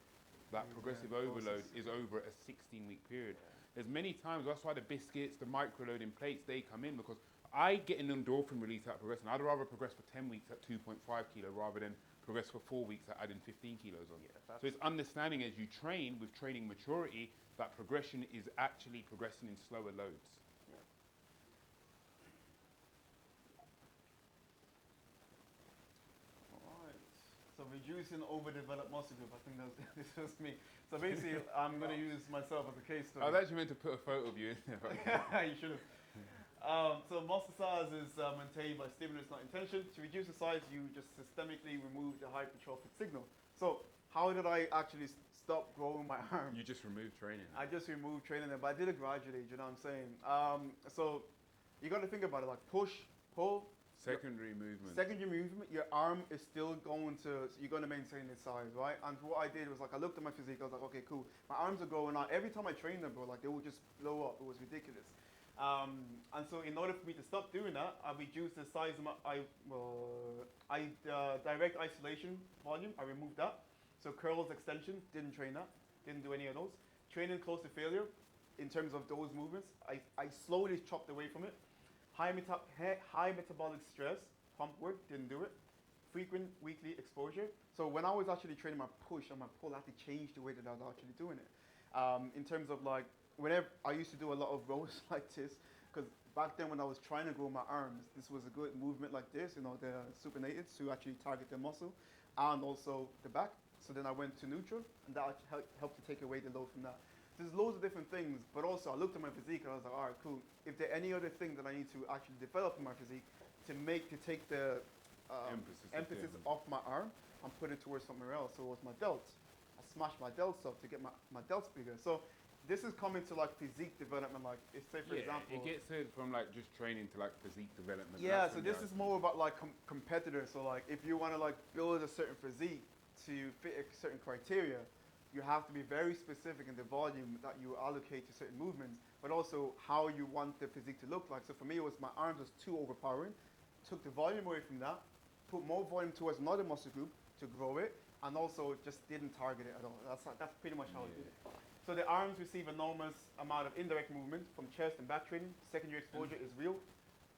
S2: that progressive overload is over a 16-week period. There's many times, that's why the biscuits, the micro-loading plates, they come in, because I get an endorphin release out of progressing. I'd rather progress for 10 weeks at 2.5 kilo rather than progress for 4 weeks at adding 15 kilos on. So it's understanding as you train with training maturity that progression is actually progressing in slower loads.
S1: Alright. So reducing overdeveloped muscle group, I think this was me. So basically, I'm going to use myself as a case
S2: I
S1: study.
S2: was actually meant to put a photo of you in there.
S1: You should have. So muscle size is maintained by stimulus, not intention. To reduce the size, you just systemically remove the hypertrophic signal. So how did I actually stop growing my arm?
S2: You just removed training.
S1: I just removed training, but I did it gradually. You know what I'm saying? So you got to think about it like push, pull.
S2: Secondary movement.
S1: Secondary movement, your arm is still going to, you're going to maintain its size, right? And what I did was like, I looked at my physique, I was like, okay, cool. My arms are growing out. Every time I trained them, bro, like they would just blow up. It was ridiculous. And so in order for me to stop doing that, I reduced the size of my, direct isolation volume, I removed that. So curls, extension, didn't train that. Didn't do any of those. Training close to failure, in terms of those movements, I slowly chopped away from it. High metabolic stress, pump work, didn't do it. Frequent weekly exposure. So when I was actually training my push and my pull, I had to change the way that I was actually doing it. In terms of like, whenever I used to do a lot of rows like this, because back then when I was trying to grow my arms, this was a good movement like this, you know, the supinateds to actually target the muscle and also the back. So then I went to neutral, and that helped to take away the load from that. There's loads of different things, but also I looked at my physique and I was like, all right, cool. If there are any other things that I need to actually develop in my physique to take the emphasis off my arm and put it towards somewhere else. So it was my delts. I smashed my delts up to get my delts bigger. So this is coming to like physique development, like say for example.
S2: It gets it from like just training to like physique development.
S1: Yeah, so this is more about like competitors. So like if you want to like build a certain physique to fit a certain criteria, you have to be very specific in the volume that you allocate to certain movements, but also how you want the physique to look like. So for me, it was my arms was too overpowering, took the volume away from that, put more volume towards another muscle group to grow it, and also just didn't target it at all. That's pretty much how I did it. So the arms receive enormous amount of indirect movement from chest and back training. Secondary exposure is real.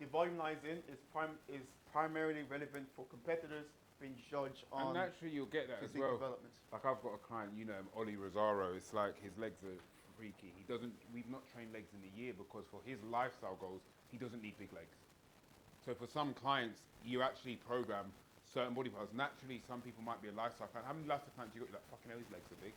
S1: The volume lines in is primarily relevant for competitors being judged on.
S2: And naturally, you'll get that as
S1: physique
S2: well.
S1: development.
S2: Like I've got a client, you know him, Ollie Rosario. It's like his legs are freaky. We've not trained legs in a year because for his lifestyle goals, he doesn't need big legs. So for some clients, you actually program certain body parts. Naturally, some people might be a lifestyle client. How many lifestyle clients you got? Like, fucking hell, his legs are big.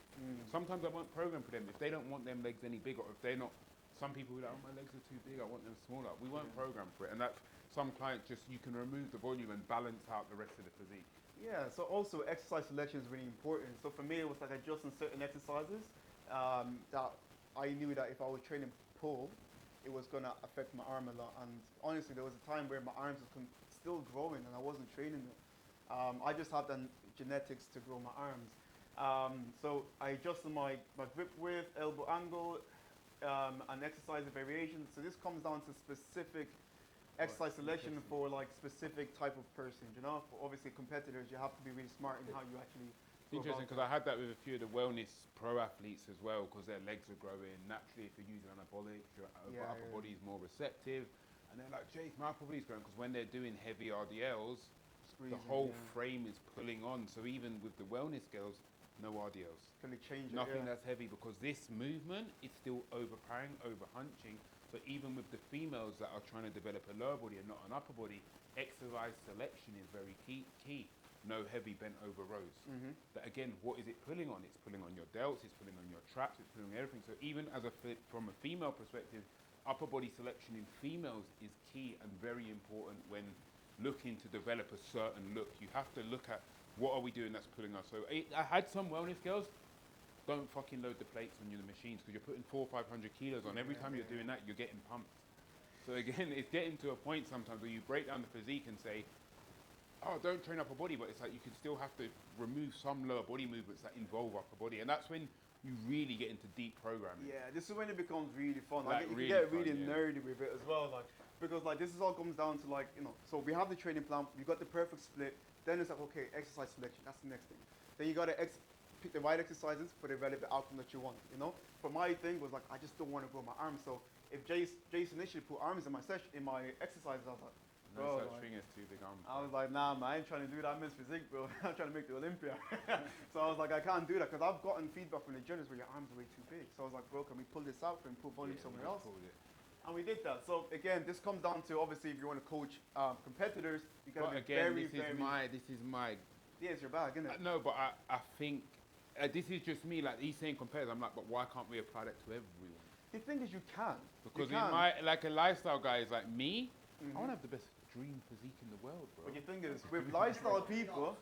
S2: Sometimes I won't program for them if they don't want them legs any bigger. Or if they're not, some people will be like, oh, my legs are too big. I want them smaller. We won't program for it. And that's some clients just you can remove the volume and balance out the rest of the physique.
S1: Yeah, so also exercise selection is really important. So for me, it was like adjusting certain exercises that I knew that if I was training pull, it was going to affect my arm a lot. And honestly, there was a time where my arms were still growing and I wasn't training it. I just had the genetics to grow my arms. So I adjusted my grip width, elbow angle, and exercise variations. So this comes down to specific exercise selection for like specific type of person, you know. For obviously competitors, you have to be really smart in how you actually.
S2: It's interesting because I had that with a few of the wellness pro athletes as well because their legs are growing. Naturally, if you're using anabolics, your upper body is more receptive. And they're like, Jase, my upper body's growing because when they're doing heavy RDLs, the whole frame is pulling on. So even with the wellness girls, no RDLs.
S1: Can they change it?
S2: Nothing that's heavy because this movement is still overpowering, overhunching. So even with the females that are trying to develop a lower body and not an upper body, exercise selection is very key. No heavy bent over rows. That again, what is it pulling on? It's pulling on your delts, it's pulling on your traps, it's pulling on everything. So even as from a female perspective, upper body selection in females is key and very important when looking to develop a certain look. You have to look at what are we doing that's pulling us. So I had some wellness girls. Don't fucking load the plates on your machines because you're putting 400 or 500 kilos on. Every time you're doing that, you're getting pumped. So again, it's getting to a point sometimes where you break down the physique and say, oh, don't train upper body, but it's like you can still have to remove some lower body movements that involve upper body. And that's when you really get into deep programming.
S1: Yeah, this is when it becomes really fun.
S2: Like
S1: Like, you
S2: really
S1: can get
S2: fun,
S1: really
S2: yeah.
S1: nerdy with it as well. Like, because like this is all comes down to like, you know, so we have the training plan, we got the perfect split, Then it's like, okay, exercise selection. That's the next thing. Then you gotta pick the right exercises for the relevant outcome that you want. You know. For my thing was like, I just don't want to grow my arms. So if Jase initially put arms in my session, in my exercises, I was like,
S2: No
S1: bro,
S2: such
S1: like,
S2: thing as too big arms.
S1: I was like, nah, man, I ain't trying to do that. I miss physique, bro. I'm trying to make the Olympia. So I was like, I can't do that because I've gotten feedback from the judges where your arms are way too big. So I was like, bro, can we pull this out and put volume somewhere else? And we did that. So again, this comes down to obviously if you want to coach competitors, you gotta
S2: But
S1: be
S2: again,
S1: very, very.
S2: this is my.
S1: Yeah, it's your bag, isn't it?
S2: No, but I think this is just me. Like he's saying competitors, I'm like, but why can't we apply that to everyone?
S1: The thing is, you can.
S2: Because
S1: you
S2: in
S1: can.
S2: my like a lifestyle guy is like me.
S1: Mhm.
S2: I want to have the best dream physique in the world, bro.
S1: But the thing is, with lifestyle people,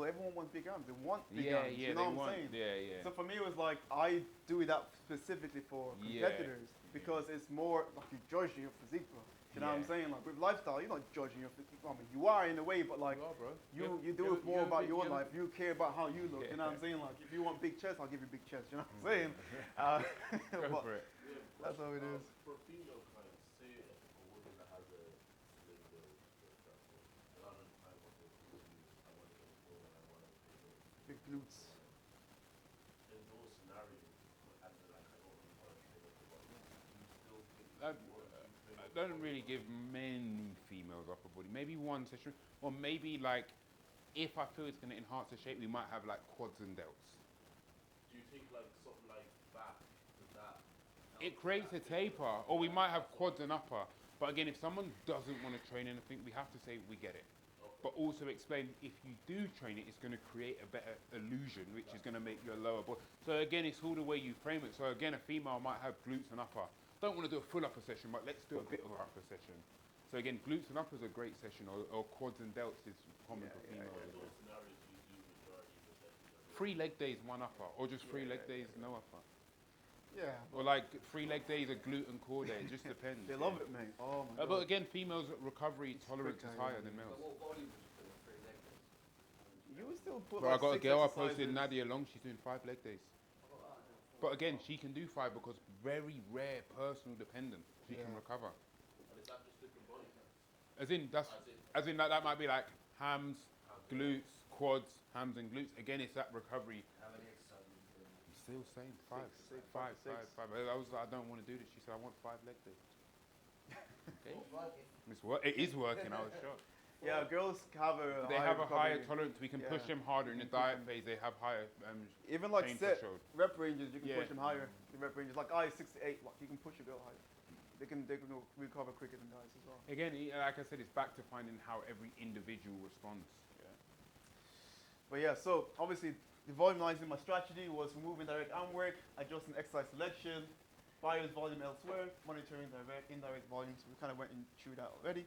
S1: everyone wants big arms. They want big
S2: Yeah,
S1: arms.
S2: yeah,
S1: You know
S2: they
S1: what I'm
S2: want,
S1: saying?
S2: yeah, yeah.
S1: So for me, it was like I do that specifically for
S2: Yeah.
S1: competitors because it's more like you judge your physique, bro. You know what I'm
S2: Yeah.
S1: saying? Like with lifestyle, you're not judging your physique. I mean, you are in a way, but like
S2: You are, bro.
S1: you do it more about your life. You care about how you look. You know what I'm saying? Like if you want big chest, I'll give you big chest. You know what I'm saying?
S2: Go
S1: but
S2: for it.
S4: Yeah,
S1: that's how it is.
S4: For female clients, say a woman that has a slim build, for example, a lot of the time what they do is I want to get full and I want to pay those.
S1: Big glutes.
S4: In those scenarios, and they're like, I don't really want to train up the body, do you still think
S2: I
S4: it's more than you train
S2: I
S4: up the
S2: don't
S4: body?
S2: really give many females upper body. Maybe one session, or maybe like if I feel it's going to enhance the shape, we might have like quads and delts.
S4: Do you think like something like that, does that?
S2: It creates a taper, or we might have quads and upper. But again, if someone doesn't want to train anything, we have to say we get it. But also explain if you do train it, it's going to create a better illusion, which is going to make your lower body. So again, it's all the way you frame it. So again, a female might have glutes and upper. Don't want to do a full upper session, but let's do a bit of an upper session. So again, glutes and upper is a great session, or quads and delts is common for females.
S4: In
S2: as well.
S4: those scenarios, you do majority of the sessions.
S2: 3 leg days, 1 upper, or just 3 leg days, no upper.
S1: Yeah.
S2: Or like 3 leg days, a glute and core day. It just depends.
S1: They love it, mate. Oh my
S2: But
S1: god.
S2: again, females' recovery tolerance is
S1: quicker,
S2: higher
S1: yeah.
S2: than males.
S5: But what volume would you put in 3 leg days?
S1: You would still put
S2: But I
S1: like
S2: got a
S1: 6
S2: girl I posted,
S1: exercises.
S2: Nadia Long, she's doing 5 leg days. But again, she can do 5 because very rare personal dependent. She can
S1: Yeah.
S2: recover.
S4: And is that just different body types?
S2: As in that might be like hams, glutes, quads, hams and glutes. Again, it's that recovery.
S5: How many exercises do you do?
S2: I'm still saying 5.
S1: Six,
S2: Five,
S1: six.
S2: five. I was like, I don't want to do this. She said, I want 5 leg days. Okay. It is working. I was shocked.
S1: Yeah, girls have a.
S2: They have a higher
S1: recovery.
S2: tolerance. We can
S1: Yeah.
S2: push them harder in the
S1: You can push
S2: diet
S1: them.
S2: phase. They have higher
S1: Even like
S2: pain
S1: set
S2: threshold.
S1: rep ranges, you can
S2: Yeah.
S1: push them higher. The rep ranges, like I 6 to 8, like you can push a girl higher. They can recover quicker than guys as well.
S2: Again, like I said, it's back to finding how every individual responds.
S1: But yeah, so obviously the volumizing my strategy was removing direct arm work, adjusting exercise selection, bias volume elsewhere, monitoring direct, indirect volumes. We kind of went through that already.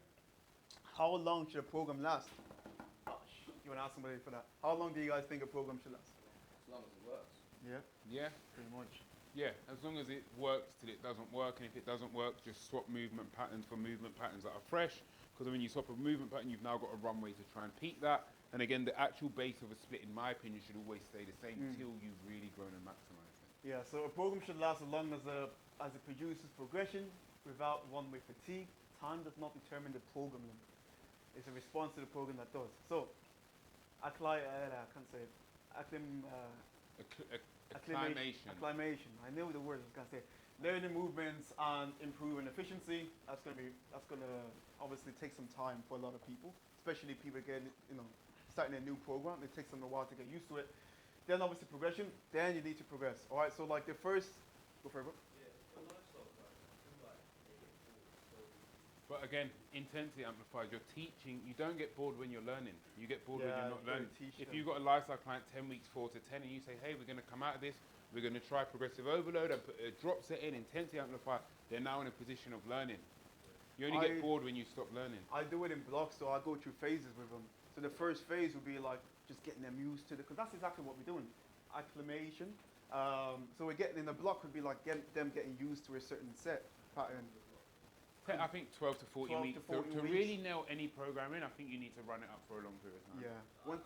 S1: How long should a program last? You want to ask somebody for that? How long do you guys think a program should last?
S5: As long as it works.
S1: Yeah,
S2: Yeah,
S1: pretty much.
S2: yeah. As long as it works till it doesn't work, and if it doesn't work, just swap movement patterns for movement patterns that are fresh. Because when you swap a movement pattern, you've now got a runway to try and peak that. And again, the actual base of a split, in my opinion, should always stay the same till you've really grown and maximized it.
S1: Yeah, so a program should last as long as it produces progression without one-way fatigue. Time does not determine the program length. It's a response to the program that does. So, I can't say it.
S2: Acclimation.
S1: Acclimation. I knew the word I was gonna say. Learning movements and improving efficiency. That's gonna obviously take some time for a lot of people, especially people getting starting a new program. It takes them a while to get used to it. Then obviously progression. Then you need to progress. All right. So like the first. Go for it, bro.
S2: But again, intensity amplifiers, you're teaching, you don't get bored when you're learning. You get bored when
S1: Yeah,
S2: you're not
S1: gotta
S2: learning.
S1: teach
S2: If
S1: them.
S2: you've got a lifestyle client 10 weeks, 4 to 10, and you say, hey, we're going to come out of this, we're going to try progressive overload and put a drop set in, intensity amplifier, they're now in a position of learning. You only get bored when you stop learning.
S1: I do it in blocks, so I go through phases with them. So the first phase would be like just getting them used to because that's exactly what we're doing, acclimation. So we're getting in the block would be like them getting used to a certain set pattern.
S2: I think 12 to 40
S1: 12 to
S2: weeks.
S1: 40
S2: to
S1: weeks.
S2: really nail any programming, I think you need to run it up for a long period of time.
S1: Yeah.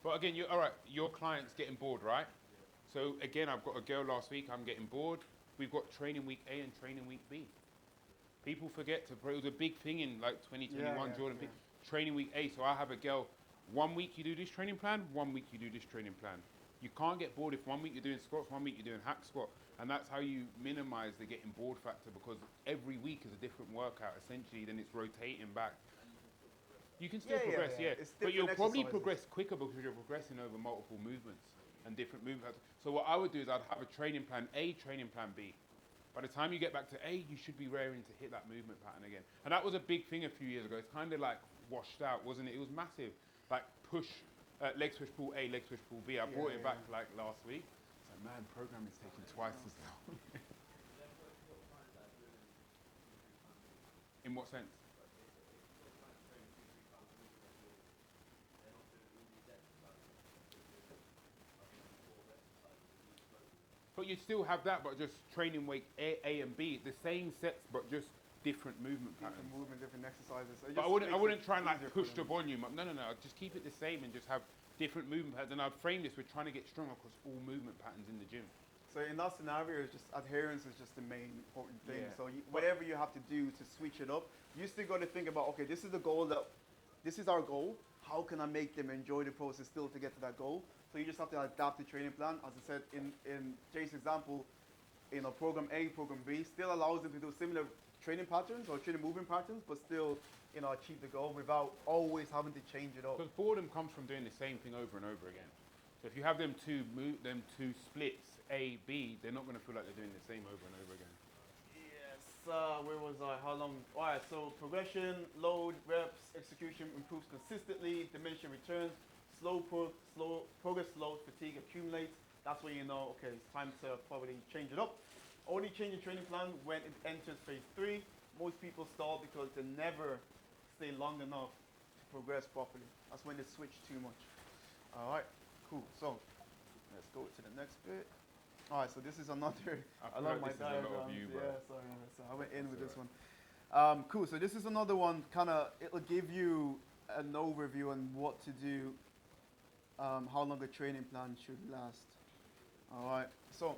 S2: But again, all right, your client's getting bored, right? So again, I've got a girl last week, I'm getting bored. We've got training week A and training week B. People forget to. It was a big thing in like 2021
S1: Yeah,
S2: Jordan.
S1: yeah.
S2: Training week A. So I have a girl. 1 week you do this training plan. 1 week you do this training plan. You can't get bored if 1 week you're doing squats, 1 week you're doing hack squat, and that's how you minimize the getting bored factor, because every week is a different workout. Essentially, then it's rotating back. You can still progress, yeah.
S1: It's
S2: But you'll
S1: different
S2: probably
S1: exercises.
S2: progress quicker because you're progressing over multiple movements and different movements. So what I would do is I'd have a training plan A, training plan B. By the time you get back to A, you should be raring to hit that movement pattern again. And that was a big thing a few years ago. It's kind of like washed out, wasn't it? It was massive. Like push, leg switch pull A, leg switch pull B. I brought it back like last week. It's like, man, programming's taking twice as long. In what sense? But you still have that, but just training weight A and B, the same sets, but just different movement patterns.
S1: Different movement, different exercises. It
S2: But I
S1: just
S2: wouldn't
S1: makes it
S2: try and like
S1: easier for
S2: push the
S1: them.
S2: volume up. No. I'd just keep it the same and just have different movement patterns. And I'd frame this with trying to get stronger across all movement patterns in the gym.
S1: So in that scenario, it's just adherence is just the main important thing.
S2: Yeah.
S1: So whatever you have to do to switch it up, you still got to think about, okay, this is the goal this is our goal. How can I make them enjoy the process still to get to that goal? So you just have to adapt the training plan. As I said in Jase's example, program A, program B still allows them to do similar training patterns or training movement patterns, but still, achieve the goal without always having to change it up.
S2: Because boredom comes from doing the same thing over and over again. So if you have them two splits, A, B, they're not going to feel like they're doing the same over and over again.
S1: Yes, where was I? How long? All right, so progression, load, reps, execution improves consistently, diminishing returns, progress slows, fatigue accumulates. That's when you know, okay, it's time to probably change it up. Only change your training plan when it enters phase 3. Most people stall because they never stay long enough to progress properly. That's when they switch too much. All right, cool. So let's go to the next bit. All right, so this is another. I love my
S2: this is a lot of
S1: diagrams.
S2: you, bro.
S1: Yeah, sorry, so I went in with this
S2: all
S1: one. Cool. So this is another one. It'll give you an overview on what to do. How long a training plan should last. All right. So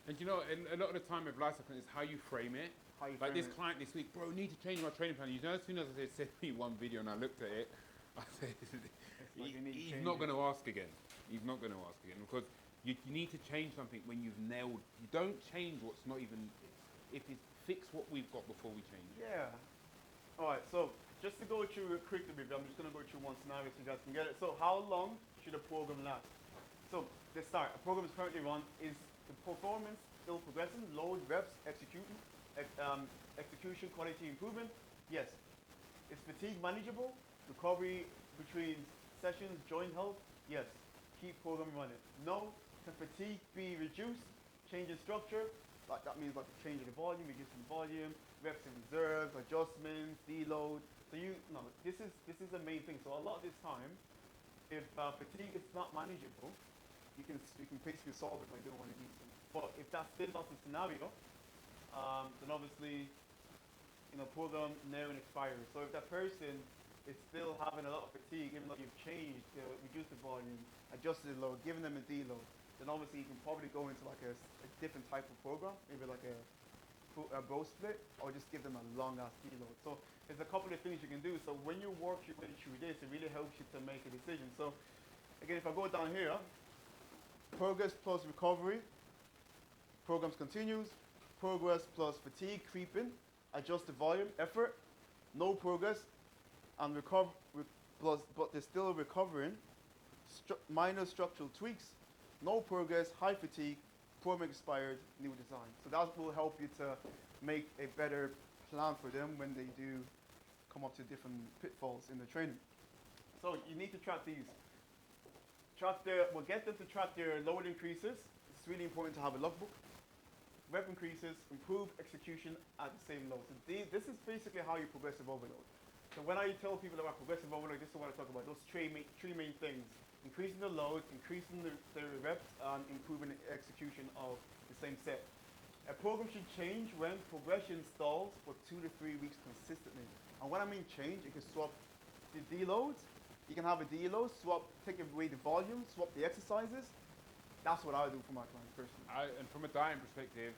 S2: And a lot of the time with life supplement is how you frame it.
S1: how you
S2: Like
S1: frame
S2: this
S1: it.
S2: client this week, bro, need to change my training plan. As soon as I said, send me one video and I looked at it, I said,
S1: like you need to
S2: he's
S1: change
S2: not
S1: it.
S2: going to ask again. He's not going to ask again because you need to change something when you've nailed. You don't change what's not even. If it's fix what we've got before we change it.
S1: Yeah. All right. So just to go through it quickly, I'm just going to go through one scenario so you guys can get it. So how long should a program last? So the start. A program is currently run. Is the performance still progressing? Load, reps, execution, quality improvement? Yes. Is fatigue manageable? Recovery between sessions, joint health? Yes. Keep program running. No. Can fatigue be reduced? Change in structure? Like that means like changing the volume, reducing the volume, reps in reserve, adjustments, deload. So this is the main thing. So a lot of this time, if fatigue is not manageable, you can basically solve it by doing what it needs to. But if that's still not the scenario, then obviously, program nearing expiry. So if that person is still having a lot of fatigue, even though you've changed, reduced the volume, adjusted the load, given them a deload, then obviously you can probably go into like a different type of program, maybe like a bow split, or just give them a long ass deload. So there's a couple of things you can do. So when you work your way through this, it really helps you to make a decision. So again, if I go down here, progress plus recovery, programs continues, progress plus fatigue creeping, adjust the volume, effort, no progress, and but they're still recovering, minor structural tweaks, no progress, high fatigue, program expired, new design. So that will help you to make a better plan for them when they do come up to different pitfalls in the training. So you need to track these. We'll get them to track their load increases. It's really important to have a logbook. Rep increases, improve execution at the same load. So this is basically how you progressive overload. So when I tell people about progressive overload, this is what I talk about, those three main things. Increasing the load, increasing the reps, and improving the execution of the same set. A program should change when progression stalls for 2 to 3 weeks consistently. And when I mean change, you can swap the deloads. You can have a deload, take away the volume, swap the exercises. That's what I do for my clients personally.
S2: And from a dieting perspective,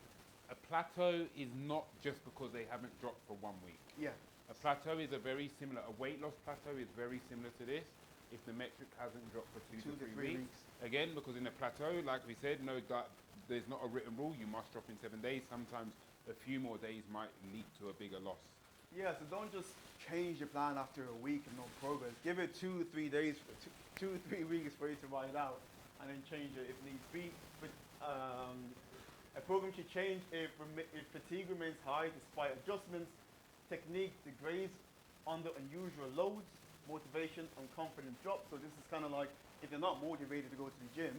S2: A plateau is not just because they haven't dropped for 1 week.
S1: Yeah.
S2: A plateau is a weight loss plateau is very similar to this. If the metric hasn't dropped for 2 to 3 weeks. Again, because in a plateau, like we said, there's not a written rule, you must drop in 7 days. Sometimes a few more days might lead to a bigger loss.
S1: Yeah, so don't just change your plan after a week and no progress. Give it 2 to 3 days, 2 to 3 weeks for you to ride out, and then change it if needs be. But a program should change if fatigue remains high despite adjustments, technique degrades under unusual loads, motivation and confidence drops. So this is kind of like if you're not motivated to go to the gym,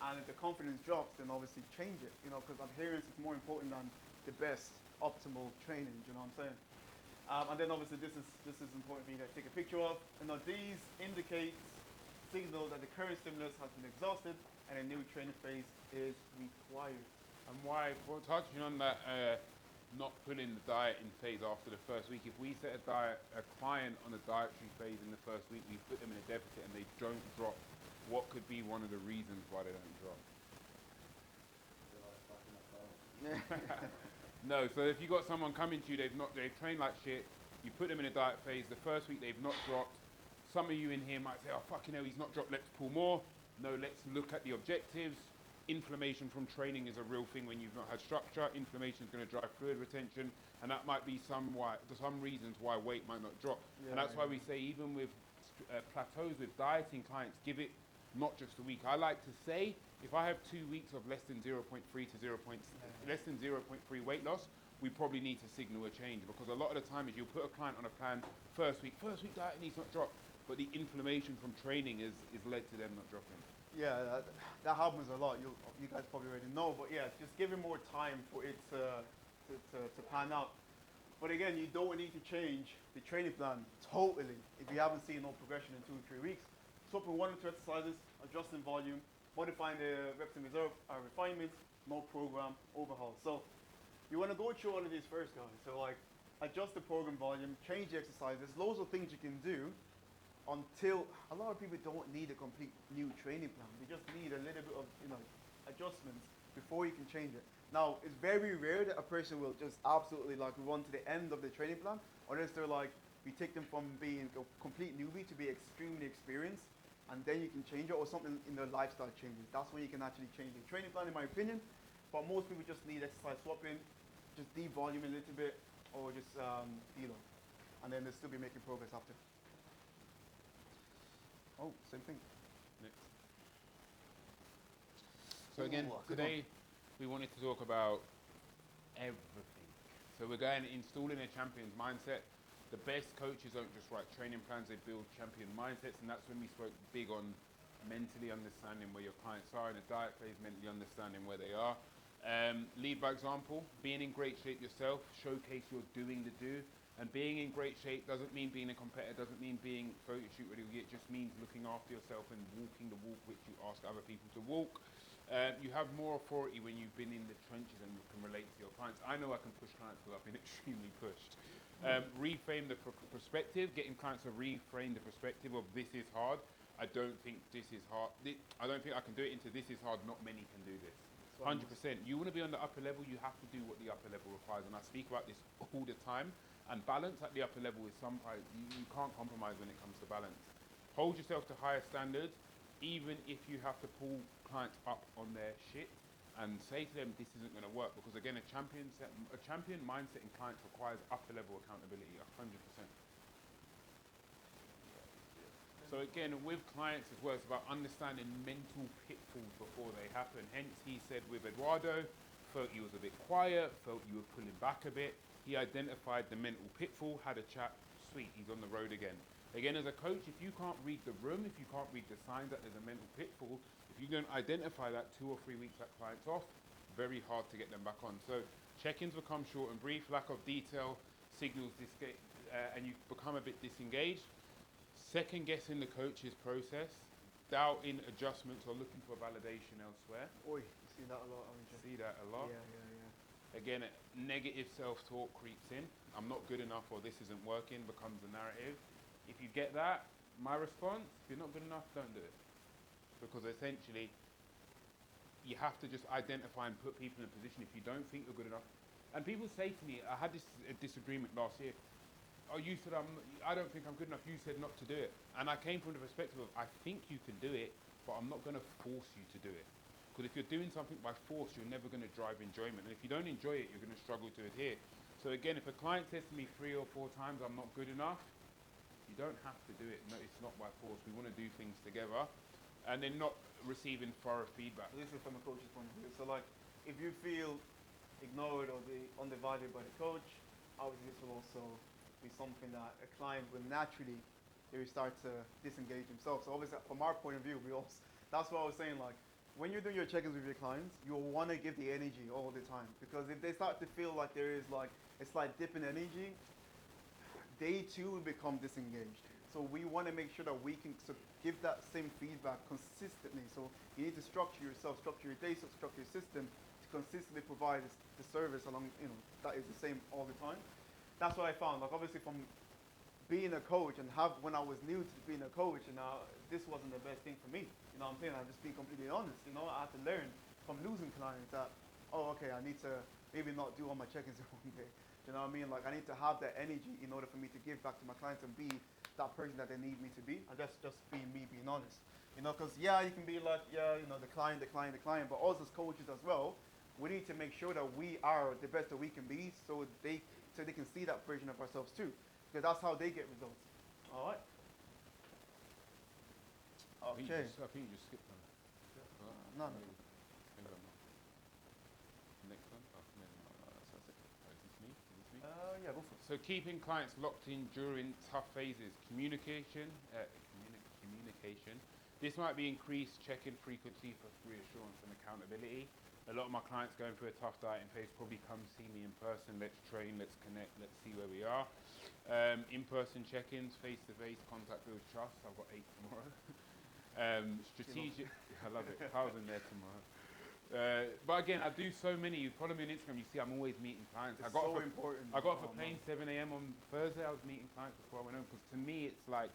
S1: and if the confidence drops, then obviously change it. You know, because adherence is more important than the best optimal training. You know what I'm saying? And then obviously this is important for you to take a picture of. And now these signal that the current stimulus has been exhausted and a new training phase is required.
S2: And why, for touching on that, not putting the diet in phase after the first week. If we set a client on a dietary phase in the first week, we put them in a deficit and they don't drop, what could be one of the reasons why they don't drop? No, so if you got someone coming to you, they've trained like shit, you put them in a diet phase, the first week they've not dropped. Some of you in here might say, oh fucking hell, he's not dropped, let's pull more. No, let's look at the objectives. Inflammation from training is a real thing when you've not had structure. Inflammation is going to drive fluid retention, and that might be some reasons why weight might not drop. And that's why we say even with plateaus with dieting clients, give it not just a week. I like to say if I have 2 weeks of less than 0.3 to less than 0.3 weight loss, we probably need to signal a change, because a lot of the time is you'll put a client on a plan first week diet needs not drop, but the inflammation from training is led to them not dropping.
S1: Yeah, that happens a lot. You guys probably already know, but yeah, just give it more time for it to pan out. But again, you don't need to change the training plan totally if you haven't seen no progression in 2 or 3 weeks. Swap in 1 or 2 exercises, adjusting volume, modifying the reps and reserve refinements, no program overhaul. So you want to go through all of these first, guys. So like adjust the program volume, change the exercise. There's loads of things you can do until a lot of people don't need a complete new training plan. They just need a little bit of adjustments before you can change it. Now it's very rare that a person will just absolutely like run to the end of the training plan, unless they're like we take them from being a complete newbie to be extremely experienced, and then you can change it, or something in their lifestyle changes. That's when you can actually change the training plan, in my opinion. But most people just need exercise swapping, just devolume a little bit, or just deload, and then they'll still be making progress after. Oh, same thing.
S2: Next. So again, today we wanted to talk about everything. So we're going installing a champion's mindset. The best coaches don't just write training plans, they build champion mindsets, and that's when we spoke big on mentally understanding where your clients are in a diet phase, mentally understanding where they are. Lead by example, being in great shape yourself, showcase your doing the do. And being in great shape doesn't mean being a competitor, doesn't mean being photo shoot ready. It just means looking after yourself and walking the walk which you ask other people to walk. You have more authority when you've been in the trenches and you can relate to your clients. I know I can push clients because I've been extremely pushed. Reframe the perspective, getting clients to reframe the perspective of this is hard. I don't think this is hard. I don't think I can do it into this is hard, not many can do this. 100%. You want to be on the upper level, you have to do what the upper level requires. And I speak about this all the time. And balance at the upper level is you can't compromise when it comes to balance. Hold yourself to higher standards, even if you have to pull clients up on their shit and say to them, this isn't going to work. Because again, a champion mindset in clients requires upper level accountability, 100%. So again, with clients as well, it's about understanding mental pitfalls before they happen. Hence, he said with Eduardo, felt he was a bit quiet, felt you were pulling back a bit. He identified the mental pitfall, had a chat, sweet, he's on the road again. Again, as a coach, if you can't read the room, if you can't read the signs that there's a mental pitfall, if you don't identify that 2 or 3 weeks that client's off, very hard to get them back on. So check-ins become short and brief, lack of detail, signals and you become a bit disengaged. Second guessing the coach's process, doubting adjustments or looking for validation elsewhere.
S1: Oi, you see that a lot, haven't you?
S2: See that a lot.
S1: Yeah.
S2: Again, negative self-talk creeps in. I'm not good enough, or this isn't working, becomes a narrative. If you get that, my response, if you're not good enough, don't do it. Because essentially, you have to just identify and put people in a position if you don't think you're good enough. And people say to me, I had this disagreement last year. Oh, you said I don't think I'm good enough. You said not to do it. And I came from the perspective of, I think you can do it, but I'm not going to force you to do it. Because if you're doing something by force, you're never going to drive enjoyment. And if you don't enjoy it, you're going to struggle to adhere. So again, if a client says to me 3 or 4 times, I'm not good enough, you don't have to do it. No, it's not by force. We want to do things together. And then not receiving thorough feedback.
S1: This is from a coach's point of view. So like, if you feel ignored or undervalued by the coach, obviously this will also be something that a client will naturally, they will start to disengage themselves. So obviously from our point of view, that's what I was saying, like, when you're doing your check-ins with your clients, you'll want to give the energy all the time, because if they start to feel like there is like a slight dip in energy, they too will become disengaged. So we want to make sure that we can give that same feedback consistently. So you need to structure yourself, structure your day, structure your system to consistently provide the service along, that is the same all the time. That's what I found. Like, obviously from being a coach and when I was new to being a coach, this wasn't the best thing for me. You know what I'm saying? I'm just being completely honest. I had to learn from losing clients that, I need to maybe not do all my check-ins in one day. You know what I mean? Like, I need to have that energy in order for me to give back to my clients and be that person that they need me to be. And that's just being me being honest. Because you can be like, the client, but us as coaches as well, we need to make sure that we are the best that we can be, so they can see that version of ourselves too. Because that's how they get results. All right. Okay.
S2: I think you just skipped one.
S1: No.
S2: Hang on. Next one. Oh, no, that's it. Oh, is this me?
S1: Yeah, go for it.
S2: So keeping clients locked in during tough phases. Communication. Communication. This might be increased check-in frequency for reassurance and accountability. A lot of my clients going through a tough dieting phase probably come see me in person. Let's train, let's connect, let's see where we are. In-person check-ins, face-to-face, contact builds trust. I've got 8 tomorrow. Strategic, I love it. I was in there tomorrow. But again, I do so many. You follow me on Instagram, you see I'm always meeting clients.
S1: It's so important.
S2: I got off a plane 7 a.m. on Thursday. I was meeting clients before I went home, because to me it's like,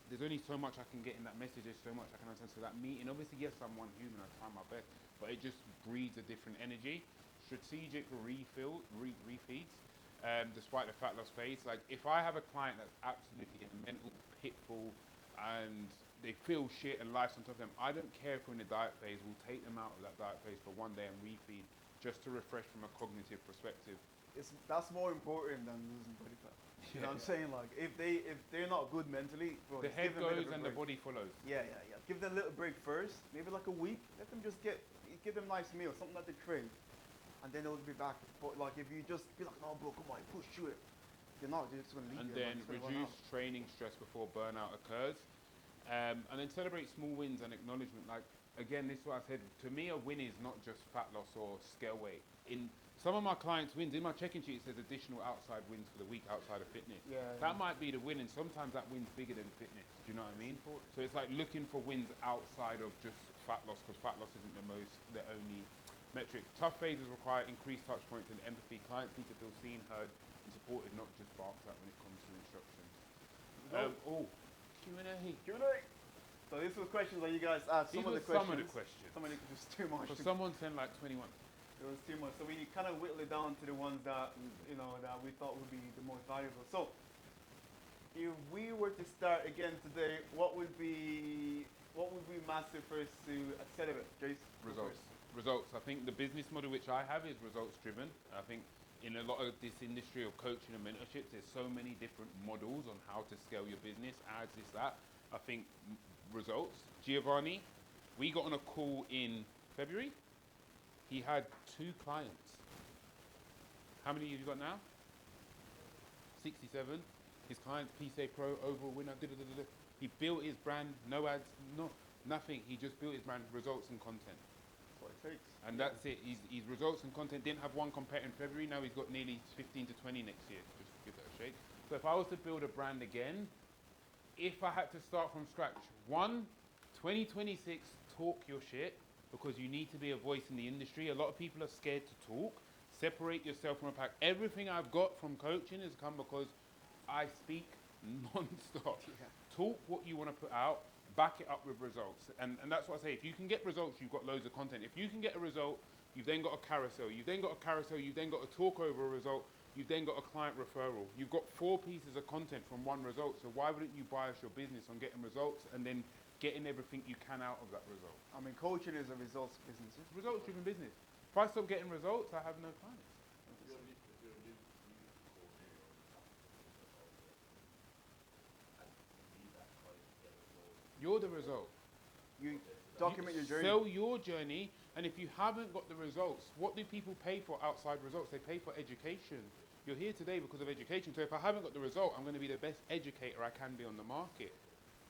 S2: there's only so much I can get in that message, there's so much I can understand. So that meeting, obviously, yes, I'm one human, I try my best, but it just breeds a different energy. Strategic refeeds, despite the fat loss phase. Like, if I have a client that's absolutely in a mental pitfall and they feel shit and life's on top of them, I don't care if we're in a diet phase, we'll take them out of that diet phase for one day and refeed, just to refresh from a cognitive perspective.
S1: That's more important than losing body fat. You know what I'm saying? Like, if they're not good mentally, bro,
S2: the head goes and the body follows.
S1: Yeah. Give them a little break first, maybe like a week. Let them just give them nice meals, something that they crave, and then they'll be back. But like, if you just be like, no, bro, come on, push through it, you're just gonna leave.
S2: And then reduce training stress before burnout occurs, and then celebrate small wins and acknowledgement. Like, again, this is what I said. To me, a win is not just fat loss or scale weight. In some of my clients' wins, in my check-in sheet, it says additional outside wins for the week outside of fitness. That might be the win, and sometimes that win's bigger than fitness. Do you know what I mean? So it's like looking for wins outside of just fat loss, because fat loss isn't the only metric. Tough phases require increased touch points and empathy. Clients need to feel seen, heard, and supported, not just barked at when it comes to instructions. Q&A.
S1: So these were questions that you guys asked.
S2: These were some of the questions.
S1: Some of it was too much.
S2: Because someone sent like 21.
S1: It was too much. So we kind of whittled it down to the ones that that we thought would be the most valuable. So if we were to start again today, what would be massive for us to accelerate, Jase?
S2: Results. I think the business model which I have is results driven. I think in a lot of this industry of coaching and mentorships, there's so many different models on how to scale your business, ads, this, that. I think results. Giovanni, we got on a call in February. He had 2 clients. How many have you got now? 67. His clients, PSA Pro, overall winner. He built his brand, no ads, nothing. He just built his brand, results and content.
S1: That's what it takes.
S2: And that's it. His results and content. Didn't have one competitor in February. Now he's got nearly 15 to 20 next year. Just give that a shake. So if I was to build a brand again, if I had to start from scratch, 2026, talk your shit, because you need to be a voice in the industry. A lot of people are scared to talk. Separate yourself from a pack. Everything I've got from coaching has come because I speak non-stop. Talk what you want to put out, back it up with results. And that's what I say. If you can get results, you've got loads of content. If you can get a result, you've then got a carousel. You've then got a carousel. You've then got a talk over a result. You've then got a client referral. You've got 4 pieces of content from one result. So why wouldn't you bias your business on getting results and then getting everything you can out of that result?
S1: I mean, coaching is a results business.
S2: Results-driven business. If I stop getting results, I have no clients.
S4: If you're new coaching or and you need that client to get a result,
S2: You're the result.
S1: You document your journey.
S2: Sell your journey, and if you haven't got the results, what do people pay for outside results? They pay for education. You're here today because of education. So if I haven't got the result, I'm going to be the best educator I can be on the market.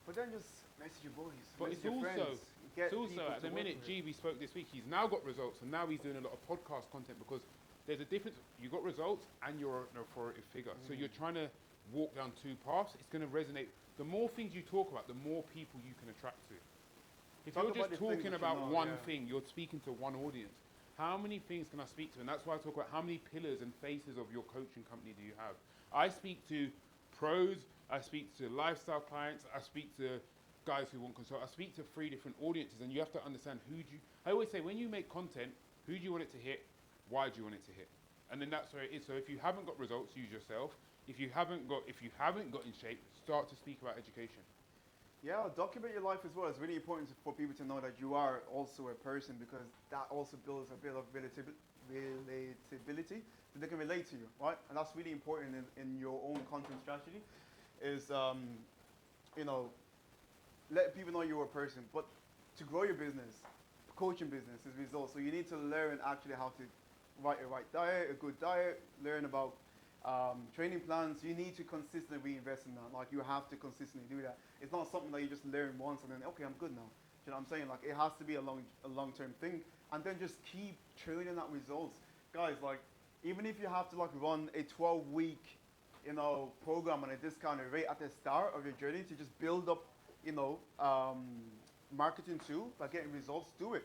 S1: But then just message your boys.
S2: But
S1: message
S2: it's
S1: your
S2: also,
S1: friends, get
S2: it's also
S1: people
S2: at
S1: to
S2: the
S1: work
S2: minute
S1: with it.
S2: GB spoke this week, he's now got results, and now he's doing a lot of podcast content because there's a difference. You got results, and you're an authoritative figure. So you're trying to walk down 2 paths. It's going to resonate. The more things you talk about, the more people you can attract to. If
S1: Talk
S2: you're
S1: about
S2: just
S1: the things
S2: talking
S1: that you
S2: about
S1: know,
S2: one
S1: yeah.
S2: thing, you're speaking to one audience. How many things can I speak to? And that's why I talk about how many pillars and faces of your coaching company do you have? I speak to pros, I speak to lifestyle clients, I speak to guys who want consult. I speak to 3 different audiences, and you have to understand I always say, when you make content, who do you want it to hit? Why do you want it to hit? And then that's where it is. So if you haven't got results, use yourself. If you haven't got in shape, start to speak about education.
S1: Yeah, document your life as well. It's really important for people to know that you are also a person, because that also builds a bit of relatability, so they can relate to you, right? And that's really important in your own content strategy, is, let people know you're a person. But to grow your business, coaching business is results. So you need to learn actually how to write a right diet, a good diet, learn about training plans. You need to consistently reinvest in that. Like, you have to consistently do that. It's not something that you just learn once and then, okay, I'm good now. Do you know what I'm saying? Like, it has to be a long-term thing. And then just keep churning out results. Guys, like, even if you have to like run a 12-week, program on a discounted rate at the start of your journey to just build up, marketing tool by getting results, do it.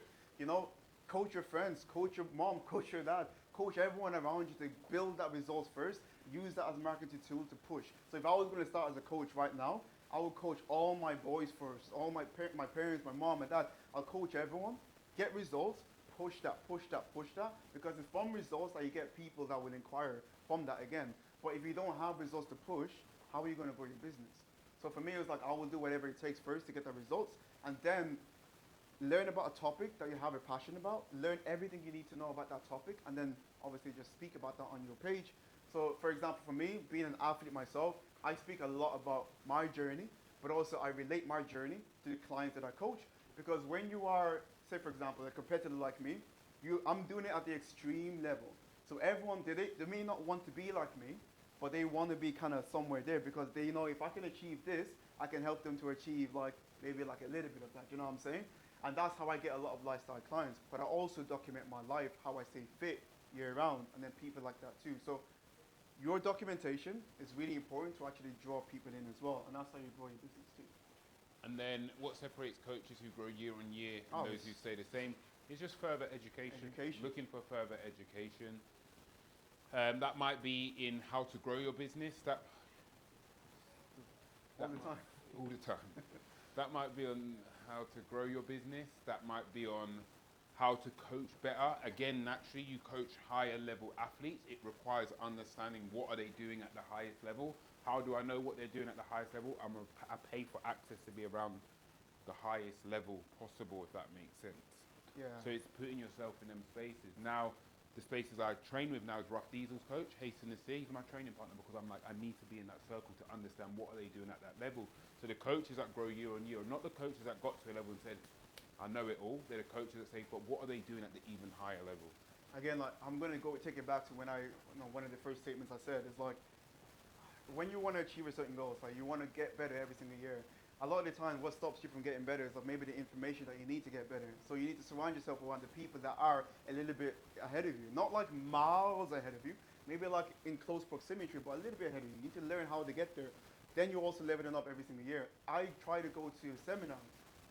S1: Coach your friends, coach your mom, coach your dad, coach everyone around you to build that results first. Use that as a marketing tool to push. So if I was going to start as a coach right now, I would coach all my boys first, all my parents, my mom, my dad. I'll coach everyone, get results, push that, because it's from results that you get people that will inquire from that again. But if you don't have results to push, how are you going to grow your business? So for me, it was like, I will do whatever it takes first to get the results, and then learn about a topic that you have a passion about, learn everything you need to know about that topic, and then obviously just speak about that on your page. So for example, for me, being an athlete myself, I speak a lot about my journey, but also I relate my journey to the clients that I coach. Because when you are, say for example, a competitor like me, I'm doing it at the extreme level. So everyone they may not want to be like me, but they want to be kind of somewhere there, because they know if I can achieve this, I can help them to achieve maybe a little bit of that, you know what I'm saying? And that's how I get a lot of lifestyle clients. But I also document my life, how I stay fit year round, and then people like that too. So your documentation is really important to actually draw people in as well, and that's how you grow your business too.
S2: And then what separates coaches who grow year on year and those who stay the same is just further education. Looking for further education. That might be in how to grow your business.
S1: All the time.
S2: All the time. That might be on how to grow your business. That might be on how to coach better. Again, naturally, you coach higher level athletes. It requires understanding what are they doing at the highest level. How do I know what they're doing at the highest level? I pay for access to be around the highest level possible, if that makes sense.
S1: Yeah.
S2: So it's putting yourself in them spaces. Now, the spaces I train with now is Rough Diesel's coach, Hasten the Sea. He's my training partner, because I'm like, I need to be in that circle to understand what are they doing at that level. So the coaches that grow year on year are not the coaches that got to a level and said, I know it all. They're the coaches that say, but what are they doing at the even higher level?
S1: Again, I'm going to take it back to when one of the first statements I said is like, when you want to achieve a certain goal, it's like you want to get better every single year. A lot of the time, what stops you from getting better is like maybe the information that you need to get better. So you need to surround yourself around the people that are a little bit ahead of you. Not like miles ahead of you, maybe like in close proximity, but a little bit ahead of you. You need to learn how to get there. Then you're also leveling up every single year. I try to go to seminars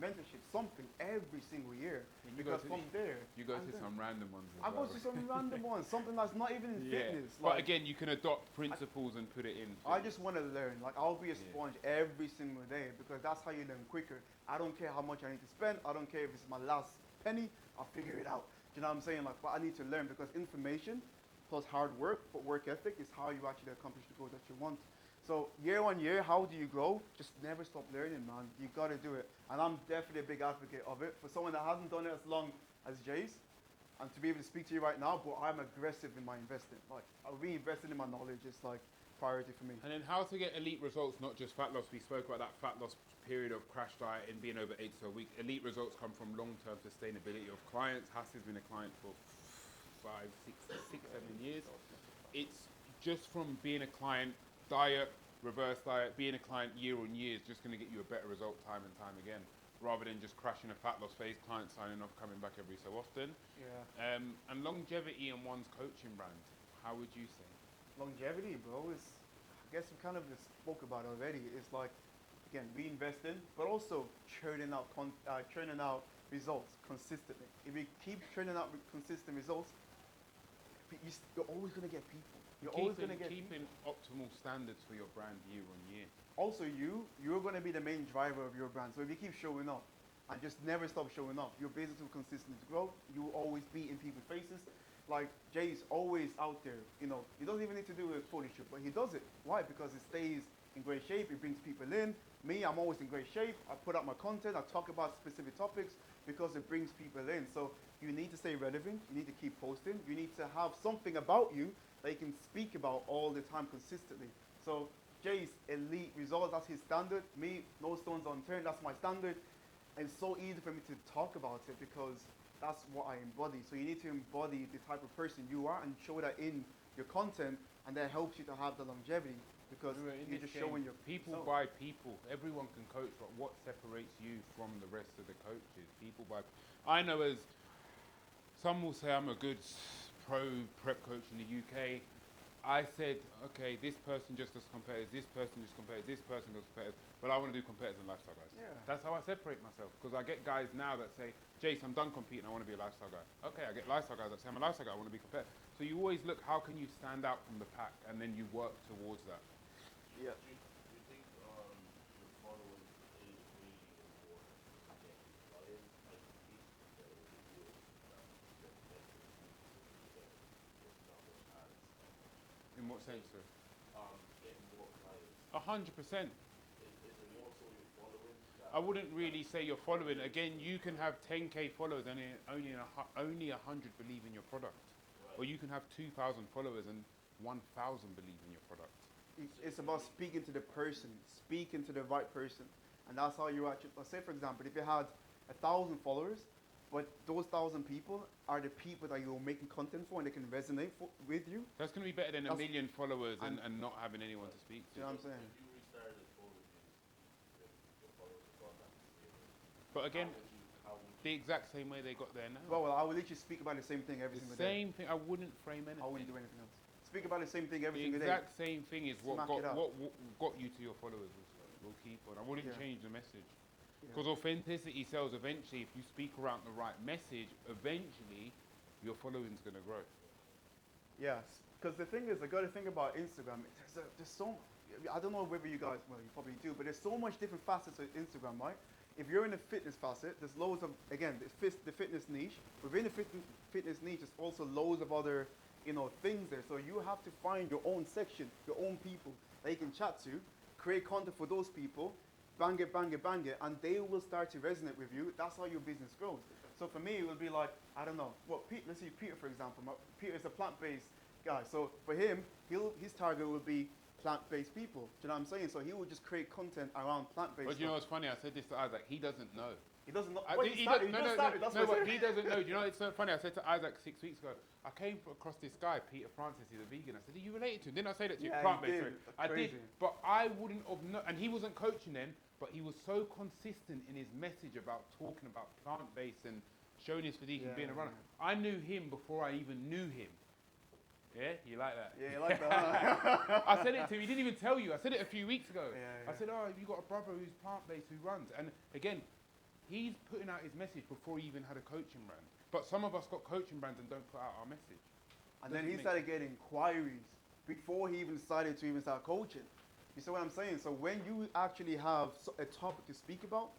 S1: mentorship, something every single year.
S2: And you go
S1: Because
S2: to
S1: from there,
S2: You go
S1: and
S2: to
S1: then-
S2: some random ones. As
S1: I go
S2: well.
S1: to some random ones, something that's not even in fitness.
S2: But again, you can adopt principles and put it in.
S1: I just want to learn. Like I'll be a
S2: Yeah.
S1: sponge every single day because that's how you learn quicker. I don't care how much I need to spend. I don't care if it's my last penny. I'll figure it out. Do you know what I'm saying? Like, but I need to learn because information plus hard work, but work ethic is how you actually accomplish the goals that you want. So year on year, how do you grow? Just never stop learning, man. You gotta do it. And I'm definitely a big advocate of it. For someone that hasn't done it as long as Jase, and to be able to speak to you right now, but I'm aggressive in my investing. Like, I'll be investing in my knowledge. It's like priority for me.
S2: And then how to get elite results, not just fat loss. We spoke about that fat loss period of crash diet and being over 8 a week. Elite results come from long-term sustainability of clients. Hass has been a client for 5, 6, 7 years. It's just from being a client, diet, reverse diet, being a client year on year is just going to get you a better result time and time again, rather than just crashing a fat loss phase, client signing off, coming back every so often.
S1: Yeah.
S2: And longevity in one's coaching brand, how would you say?
S1: Longevity, bro, is, I guess we kind of just spoke about it already. It's like, again, reinvesting, but also churning out results consistently. If you keep churning out consistent results, you're always going to get people. You're always going to get people.
S2: Keeping optimal standards for your brand year on year.
S1: Also, you're going to be the main driver of your brand. So if you keep showing up and just never stop showing up, your business will consistently grow. You will always be in people's faces. Like Jay's always out there. You know, he doesn't even need to do a photo shoot, but he does it. Why? Because he stays in great shape. He brings people in. Me, I'm always in great shape. I put out my content. I talk about specific topics because it brings people in. So you need to stay relevant. You need to keep posting. You need to have something about you that you can speak about all the time consistently. So Jay's elite results, that's his standard. Me, no stones unturned, that's my standard. And it's so easy for me to talk about it because that's what I embody. So you need to embody the type of person you are and show that in your content, and that helps you to have the longevity because you're just showing your
S2: people
S1: self.
S2: by people. Everyone can coach, but what separates you from the rest of the coaches? People by. I know as some will say I'm a good pro prep coach in the UK. I said, okay, this person just does competitors, this person just competitors, this person does competitors, but I want to do competitors and lifestyle guys.
S1: Yeah.
S2: That's how I separate myself, because I get guys now that say, Jase, I'm done competing, I want to be a lifestyle guy. Okay, I get lifestyle guys that say, I'm a lifestyle guy, I want to be competitive. So you always look, how can you stand out from the pack, and then you work towards that.
S1: Yeah.
S4: Do you think your following is really important to get clients? Like, these people that will do it, that get better, it's not much ads.
S2: In what sense, sir?
S4: Getting more clients.
S2: 100%.
S4: Is it more so your following?
S2: I wouldn't really say you're following. Again, you can have 10k followers and only 100 believe in your product.
S4: Right.
S2: Or you can have 2,000 followers and 1,000 believe in your product.
S1: It's about speaking to the person, speaking to the right person. And that's how you actually, let's say for example, if you had 1,000 followers, but those 1,000 people are the people that you're making content for and they can resonate with you.
S2: That's going to be better than a
S1: That's-
S2: million followers and
S1: and-
S2: not having anyone to speak
S1: Do you
S2: to.
S1: know what I'm saying?
S4: If you restarted full reviews, your followers have gone back to zero.
S2: But again,
S4: How would
S2: the exact same way they got there now.
S1: Well, I will literally speak about the same thing every
S2: The
S1: single day.
S2: same thing, I wouldn't frame anything.
S1: I wouldn't do anything else. Speak about the same thing every
S2: The
S1: single day.
S2: exact same thing is what
S1: Smack
S2: got,
S1: it up.
S2: what got you to your followers. We'll keep on. I wouldn't
S1: Yeah.
S2: change the message.
S1: Yeah.
S2: Because authenticity sells eventually. If you speak around the right message, eventually your following's going to grow.
S1: Yes, because the thing is, I got to think about Instagram. There's so, I don't know whether you guys, well, you probably do, but there's so much different facets of Instagram, right? If you're in the fitness facet, there's loads of, again, the fitness niche. Within the fitness niche, there's also loads of other, things there. So you have to find your own section, your own people that you can chat to, create content for those people, bang it, and they will start to resonate with you. That's how your business grows. So for me, it will be like, I don't know, let's see Peter, for example. Peter is a plant-based guy. So for him, his target will be plant-based people. Do you know what I'm saying? So he will just create content around plant-based.
S2: But you know
S1: stuff.
S2: what's funny? I said this to Isaac. He doesn't know.
S1: He doesn't know.
S2: I
S1: Well,
S2: think
S1: he
S2: he
S1: started.
S2: does-
S1: He just started. That's
S2: no,
S1: what
S2: but he doesn't know. Do you know it's so funny? I said to Isaac 6 weeks ago, I came across this guy, Peter Francis, he's a vegan. I said, are you related to him? Didn't I say that to you?
S1: Yeah, you
S2: Plant-based,
S1: did.
S2: sorry.
S1: That's
S2: I did,
S1: crazy.
S2: but I wouldn't have known. And he wasn't coaching then, but he was so consistent in his message about talking about plant-based and showing his physique and being a runner.
S1: Yeah.
S2: I knew him before I even knew him. Yeah, you like that?
S1: Yeah, you like that.
S2: I said it to him. He didn't even tell you. I said it a few weeks ago.
S1: Yeah,
S2: I
S1: yeah.
S2: said, oh, have you got a brother who's plant-based who runs? And again, he's putting out his message before he even had a coaching brand. But some of us got coaching brands and don't put out our message.
S1: And then
S2: Doesn't
S1: he
S2: make
S1: started getting inquiries before he even decided to even start coaching. You see what I'm saying? So when you actually have a topic to speak about,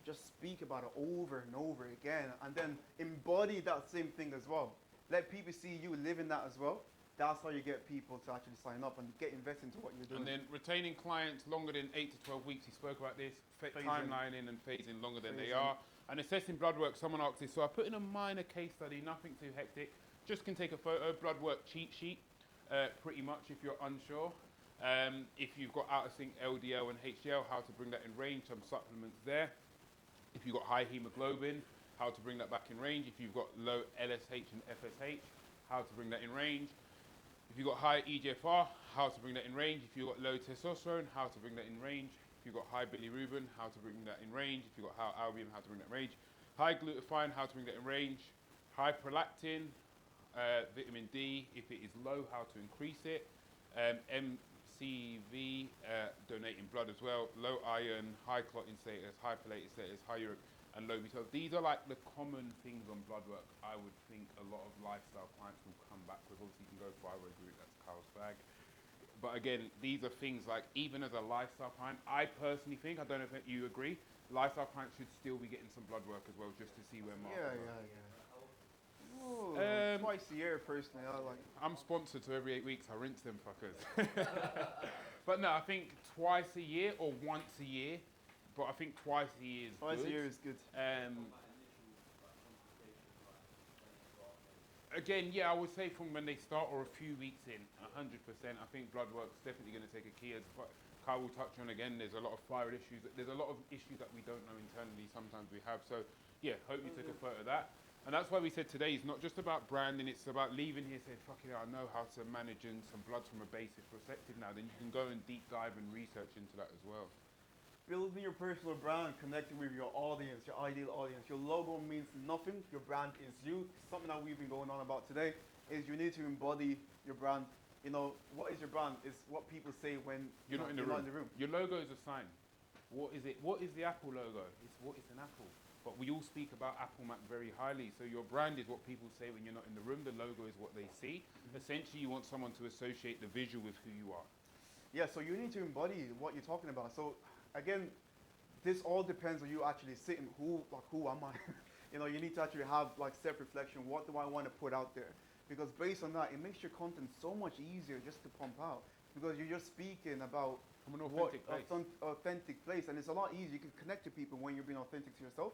S1: just speak about it over and over again, and then embody that same thing as well. Let people see you living that as well. That's how you get people to actually sign up and get invested into what you're doing.
S2: And then retaining clients longer than 8 to 12 weeks. He spoke about this,
S1: Phasing.
S2: timelining and phasing longer than they
S1: Phasing.
S2: are. And assessing blood work, someone asked this. So I put in a minor case study, nothing too hectic. Just can take a photo, blood work cheat sheet, pretty much if you're unsure. If you've got out of sync LDL and HDL, how to bring that in range, some supplements there. If you've got high hemoglobin, how to bring that back in range. If you've got low LSH and FSH, how to bring that in range. If you've got high EGFR, how to bring that in range. If you've got low testosterone, how to bring that in range. If you've got high bilirubin, how to bring that in range. If you've got high albumin, how to bring that in range. High glutathione, how to bring that in range. High prolactin, vitamin D, if it is low, how to increase it. MCV, donating blood as well. Low iron, high clotting status, high folate status, high uric, and low beta. These are like the common things on blood work I would think a lot of lifestyle clients will come back with. Obviously you can go thyroid route, that's Carl's bag. But again, these are things like, even as a lifestyle client, I personally think, I don't know if you agree, lifestyle clients should still be getting some blood work as well, just to see where markers are.
S1: Ooh, twice a year, personally, I like.
S2: I'm sponsored, so every 8 weeks I rinse them fuckers. But no, I think twice a year or once a year, but I think twice a year is
S1: Twice
S2: good.
S1: a year is good.
S2: Again, yeah, I would say from when they start or a few weeks in, 100%. I think blood work's definitely going to take a key. As Kyle will touch on again, there's a lot of thyroid issues. There's a lot of issues that we don't know internally. Sometimes we have. So, yeah, hope you took a photo of that. And that's why we said today is not just about branding. It's about leaving here saying, fuck it, I know how to manage some bloods from a basic perspective now. Then you can go and deep dive and research into that as well.
S1: Building your personal brand, connecting with your audience, your ideal audience. Your logo means nothing. Your brand is you. Something that we've been going on about today is you need to embody your brand. You know, what is your brand? It's what people say when
S2: You're not in the room. Your logo is a sign. What is it? What is the Apple logo? It's an apple. But we all speak about Apple Mac very highly. So your brand is what people say when you're not in the room. The logo is what they see. Essentially, you want someone to associate the visual with who you are.
S1: Yeah, so you need to embody what you're talking about. So again, this all depends on you actually sitting, who am I? You know, you need to actually have like self-reflection. What do I want to put out there? Because based on that, it makes your content so much easier just to pump out. Because you're just speaking about
S2: From an authentic place.
S1: Authentic place, and it's a lot easier. You can connect to people when you're being authentic to yourself.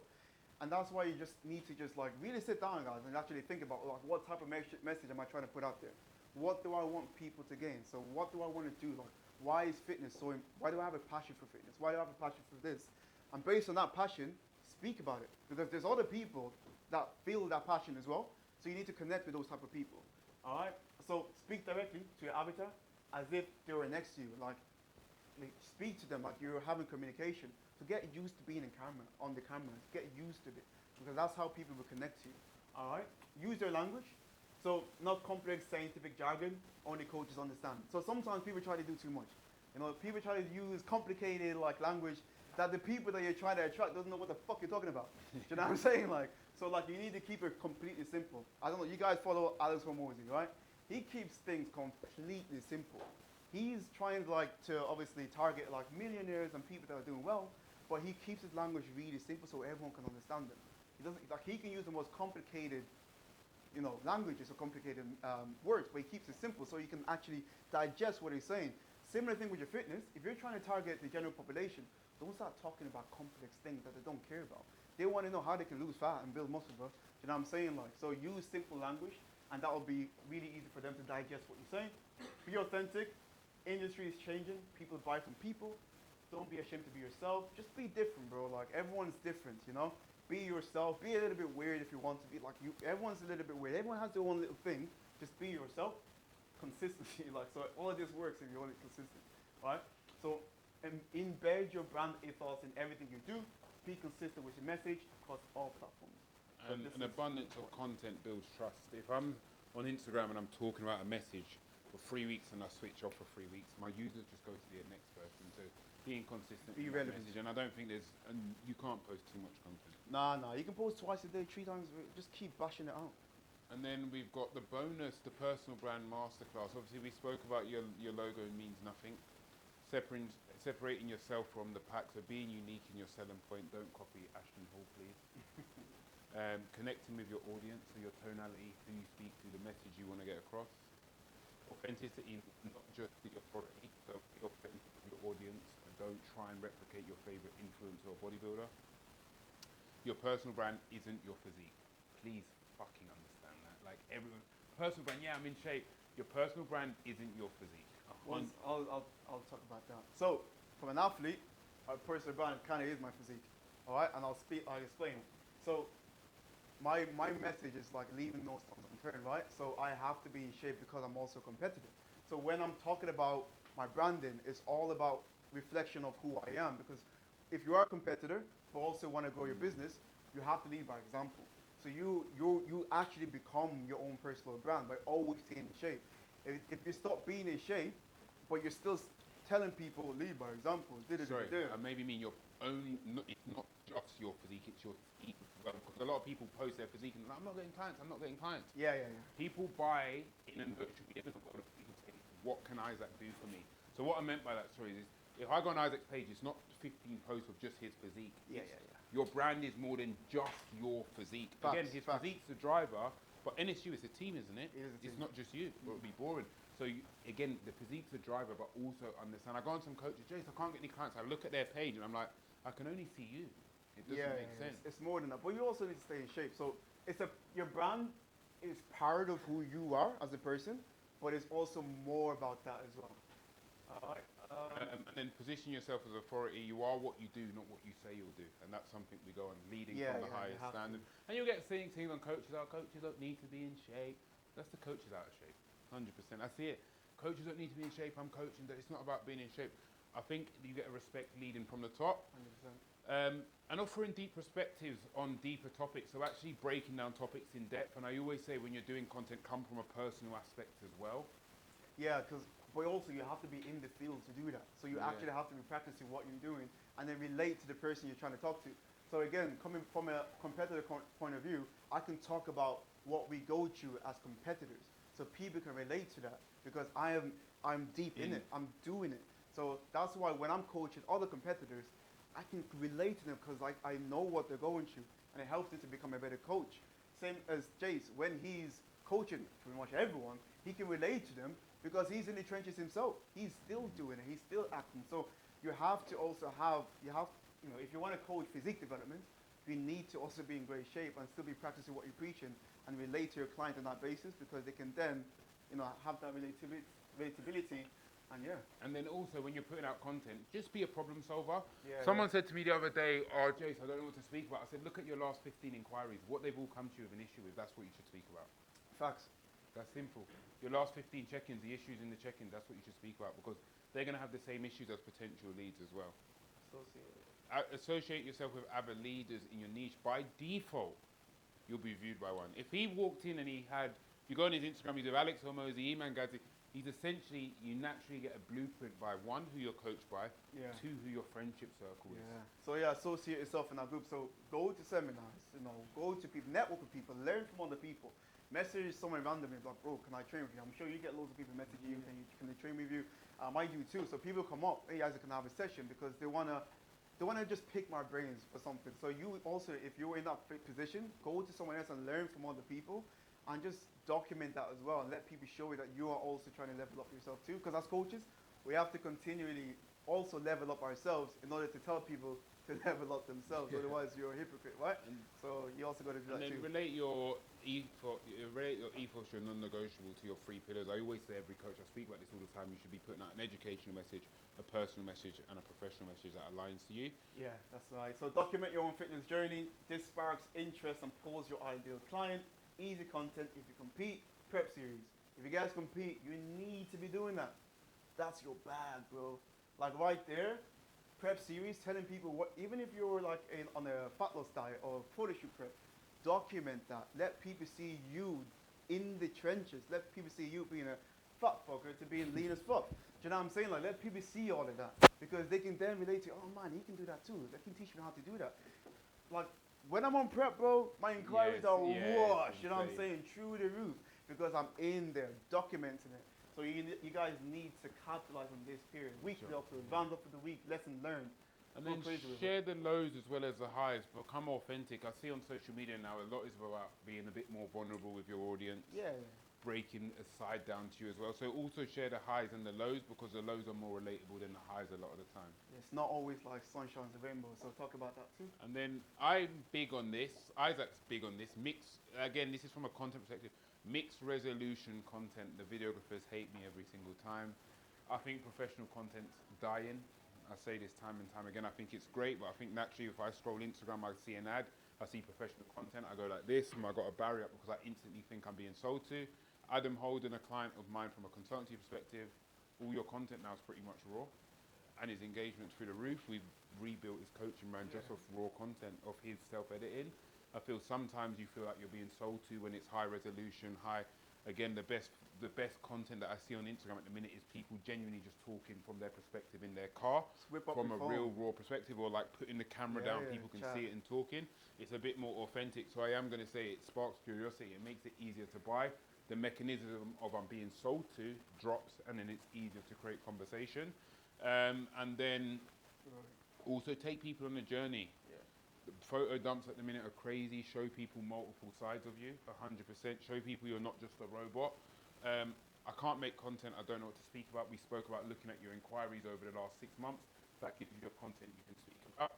S1: And that's why you just need to just like really sit down, guys, and actually think about like what type of message am I trying to put out there? What do I want people to gain? So what do I want to do? Like, why is fitness so? Why do I have a passion for fitness? Why do I have a passion for this? And based on that passion, speak about it, because there's other people that feel that passion as well. So you need to connect with those type of people. All right. So speak directly to your avatar as if they were next to you. Like speak to them like you're having communication. So get used to being on the camera. Get used to it, because that's how people will connect to you. All right. Use their language. So not complex scientific jargon, only coaches understand. So sometimes people try to do too much. You know, people try to use complicated like language that the people that you're trying to attract doesn't know what the fuck you're talking about. Do you know what I'm saying? Like, so like you need to keep it completely simple. I don't know, you guys follow Alex Hormozy, right? He keeps things completely simple. He's trying to obviously target like millionaires and people that are doing well, but he keeps his language really simple so everyone can understand him. He doesn't like he can use the most complicated, you know, languages or complicated words, but he keeps it simple so you can actually digest what he's saying. Similar thing with your fitness. If you're trying to target the general population, don't start talking about complex things that they don't care about. They want to know how they can lose fat and build muscle, bro. You know what I'm saying? Like, so use simple language, and that will be really easy for them to digest what you're saying. Be authentic. Industry is changing. People buy from people. Don't be ashamed to be yourself. Just be different, bro. Like, everyone's different, you know? Be yourself. Be a little bit weird if you want to be like you. Everyone's a little bit weird. Everyone has their own little thing. Just be yourself. Consistency, like, so all of this works if you're only consistent, right? So embed your brand ethos in everything you do. Be consistent with your message across all platforms.
S2: And an abundance of content builds trust. If I'm on Instagram and I'm talking about a message for 3 weeks and I switch off for 3 weeks, my users just go to the next person too. being consistent
S1: Be
S2: in that
S1: relevant.
S2: message, and I don't think and you can't post too much content.
S1: Nah, you can post twice a day, 3 times. Just keep bashing it out.
S2: And then we've got the bonus, the personal brand masterclass. Obviously, we spoke about your logo means nothing. Separating yourself from the pack, so being unique in your selling point. Don't copy Ashton Hall, please. Connecting with your audience, so your tonality, who you speak to, the message you want to get across. Authenticity, not just the authority, so be authentic to your audience. And don't try and replicate your favorite influencer or bodybuilder. Your personal brand isn't your physique. Please fucking understand that. Like everyone, personal brand, yeah, I'm in shape. Your personal brand isn't your physique.
S1: I'll talk about that. So, from an athlete, my personal brand kind of is my physique. All right, and I'll explain. So, my message is like leaving no stones unturned, right? So I have to be in shape because I'm also competitive. So when I'm talking about my branding, it's all about reflection of who I am. Because if you are a competitor, but also want to grow your business, you have to lead by example. So you actually become your own personal brand by always staying in shape. If you stop being in shape, but you're still telling people lead by example,
S2: Sorry, I maybe mean your only. It's not just your physique; it's your physique as well. Because a lot of people post their physique and they're like, I'm not getting clients. I'm not getting clients.
S1: Yeah.
S2: People buy in a virtual business. People say, what can Isaac do for me? So what I meant by that, sorry, is if I go on Isaac's page, it's not 15 posts of just his physique.
S1: Yeah.
S2: Your brand is more than just your physique.
S1: Facts,
S2: Again, his physique's the driver, but NSU is a team, isn't it?
S1: It is a
S2: It's
S1: team.
S2: not just you, or it'd be boring. So again, the physique's the driver, but also understand. I go on some coaches, Jase, I can't get any clients. I look at their page and I'm like, I can only see you. It doesn't make sense.
S1: It's more than that. But you also need to stay in shape. So your brand is part of who you are as a person, but it's also more about that as well. Alright.
S2: And then position yourself as authority. You are what you do, not what you say you'll do. And that's something we go on, leading from the highest
S1: you have
S2: standard. And you'll get things on coaches. Our coaches don't need to be in shape. That's the coaches out of shape. 100%. I see it. Coaches don't need to be in shape. I'm coaching. It's not about being in shape. I think you get a respect leading from the top.
S1: 100%.
S2: And offering deep perspectives on deeper topics. So actually breaking down topics in depth. And I always say when you're doing content, come from a personal aspect as well.
S1: Yeah, but also you have to be in the field to do that. So you actually have to be practicing what you're doing and then relate to the person you're trying to talk to. So again, coming from a competitor point of view, I can talk about what we go through as competitors. So people can relate to that because I'm deep in it. I'm doing it. So that's why when I'm coaching other competitors, I can relate to them because I know what they're going through and it helps them to become a better coach. Same as Jase, when he's coaching pretty much everyone, he can relate to them because he's in the trenches himself. He's still doing it. He's still acting. So you have to also if you want to coach physique development, you need to also be in great shape and still be practicing what you're preaching and relate to your client on that basis because they can then, have that relatability.
S2: And then also when you're putting out content, just be a problem solver.
S1: Someone
S2: said to me the other day, oh, Jase, I don't know what to speak about. I said, look at your last 15 inquiries. What they've all come to you with an issue with, that's what you should speak about.
S1: Facts.
S2: That's simple. Your last 15 check-ins, the issues in the check-in, that's what you should speak about because they're going to have the same issues as potential leads as well. Associate yourself with other leaders in your niche. By default, you'll be viewed by one. If he walked in and you go on his Instagram, he's with Alex Hormozy, Iman Ghazi, he's essentially, you naturally get a blueprint by one, who you're coached by, two, who your friendship circle is.
S1: So associate yourself in that group. So go to seminars, go to people, network with people, learn from other people. Message someone randomly like, bro, can I train with you? I'm sure you get loads of people messaging you, can they train with you? I do too. So people come up, hey, Isaac, can I have a session? Because they wanna just pick my brains for something. So you also, if you're in that position, go to someone else and learn from other people and just document that as well and let people show you that you are also trying to level up yourself too. Because as coaches, we have to continually also level up ourselves in order to tell people to level up themselves. Otherwise, you're a hypocrite, right? So you also got to do that too.
S2: And then relate your ethos, your non-negotiable to your 3 pillars. I always say every coach, I speak about this all the time, you should be putting out an educational message, a personal message, and a professional message that aligns to you.
S1: Yeah, that's right. So document your own fitness journey. This sparks interest and pulls your ideal client. Easy content. If you compete, prep series. If you guys compete, you need to be doing that. That's your bag, bro. Like right there, prep series, telling people what, even if you're like on a fat loss diet or photo shoot prep, document that. Let people see you in the trenches. Let people see you being a fat fucker to being lean as fuck. Do you know what I'm saying? Like, let people see all of that because they can then relate to, oh man, he can do that too. Let me teach me how to do that. Like, when I'm on prep, bro, my inquiries are washed. You know what I'm saying? Through the roof because I'm in there documenting it. So you guys need to capitalize on this period. Weekly upload, round up for the week, lesson learned.
S2: And
S1: Go
S2: then
S1: crazy with
S2: share the lows as well as the highs. Become authentic. I see on social media now a lot is about being a bit more vulnerable with your audience.
S1: Yeah.
S2: Breaking a side down to you as well. So also share the highs and the lows because the lows are more relatable than the highs a lot of the time.
S1: It's not always like sunshine and rainbows. So talk about that too.
S2: And then I'm big on this. Isaac's big on this. Again, this is from a content perspective. Mixed resolution content. The videographers hate me every single time. I think professional content's dying. I say this time and time again. I think it's great, but I think naturally if I scroll Instagram, I see an ad, I see professional content, I go like this, and I got a barrier up because I instantly think I'm being sold to. Adam Holden, a client of mine from a consultancy perspective, all your content now is pretty much raw, and his engagement through the roof. We've rebuilt his coaching brand just off raw content, of his self-editing. I feel sometimes you feel like you're being sold to when it's high resolution, high. Again, the best content that I see on Instagram at the minute is people genuinely just talking from their perspective in their car, from a real raw perspective, or like putting the camera down, people can see it and talking. It's a bit more authentic. So I am going to say it sparks curiosity. It makes it easier to buy. The mechanism of I'm being sold to drops, and then it's easier to create conversation. And then also take people on a journey. The photo dumps at the minute are crazy. Show people multiple sides of you, 100%. Show people you're not just a robot. I can't make content I don't know what to speak about. We spoke about looking at your inquiries over the last 6 months. That gives you your content you can speak about.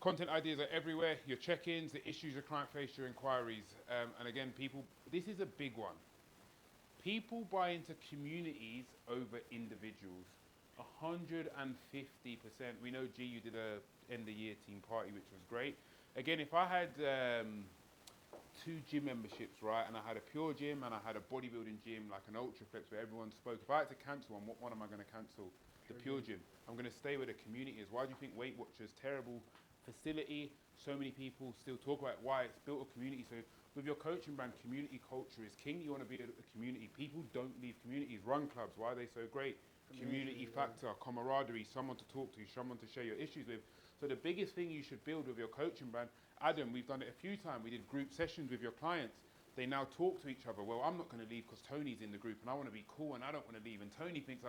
S2: Content ideas are everywhere. Your check-ins, the issues your client face, your inquiries. And again, this is a big one. People buy into communities over individuals. 150%. We know, G, you did a end of year team party, which was great. Again, if I had 2 gym memberships, right, and I had a pure gym and I had a bodybuilding gym, like an Ultraflex where everyone spoke, if I had to cancel one, what one am I going to cancel? The pure gym. I'm going to stay where the community is. Why do you think Weight Watchers, terrible facility, so many people still talk about why it's built a community? So with your coaching brand, community culture is king. You want to be a community. People don't leave communities. Run clubs, why are they so great? Community factor, camaraderie, someone to talk to, someone to share your issues with. So the biggest thing you should build with your coaching brand, Adam, we've done it a few times. We did group sessions with your clients. They now talk to each other. Well, I'm not going to leave because Tony's in the group and I want to be cool and I don't want to leave. And Tony thinks,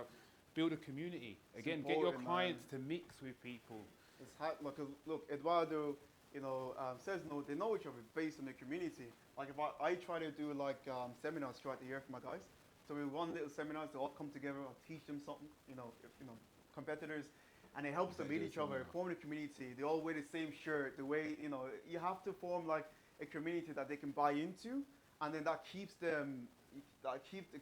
S2: build a community. Again, get your clients to mix with people.
S1: It's hard. Look, Eduardo, says they know each other based on the community. Like if I try to do like seminars throughout the year for my guys. So we run little seminars, they all come together, I'll teach them something, competitors, and it helps them meet each other, form a community. They all wear the same shirt, the way, you have to form like a community that they can buy into, and then that keeps the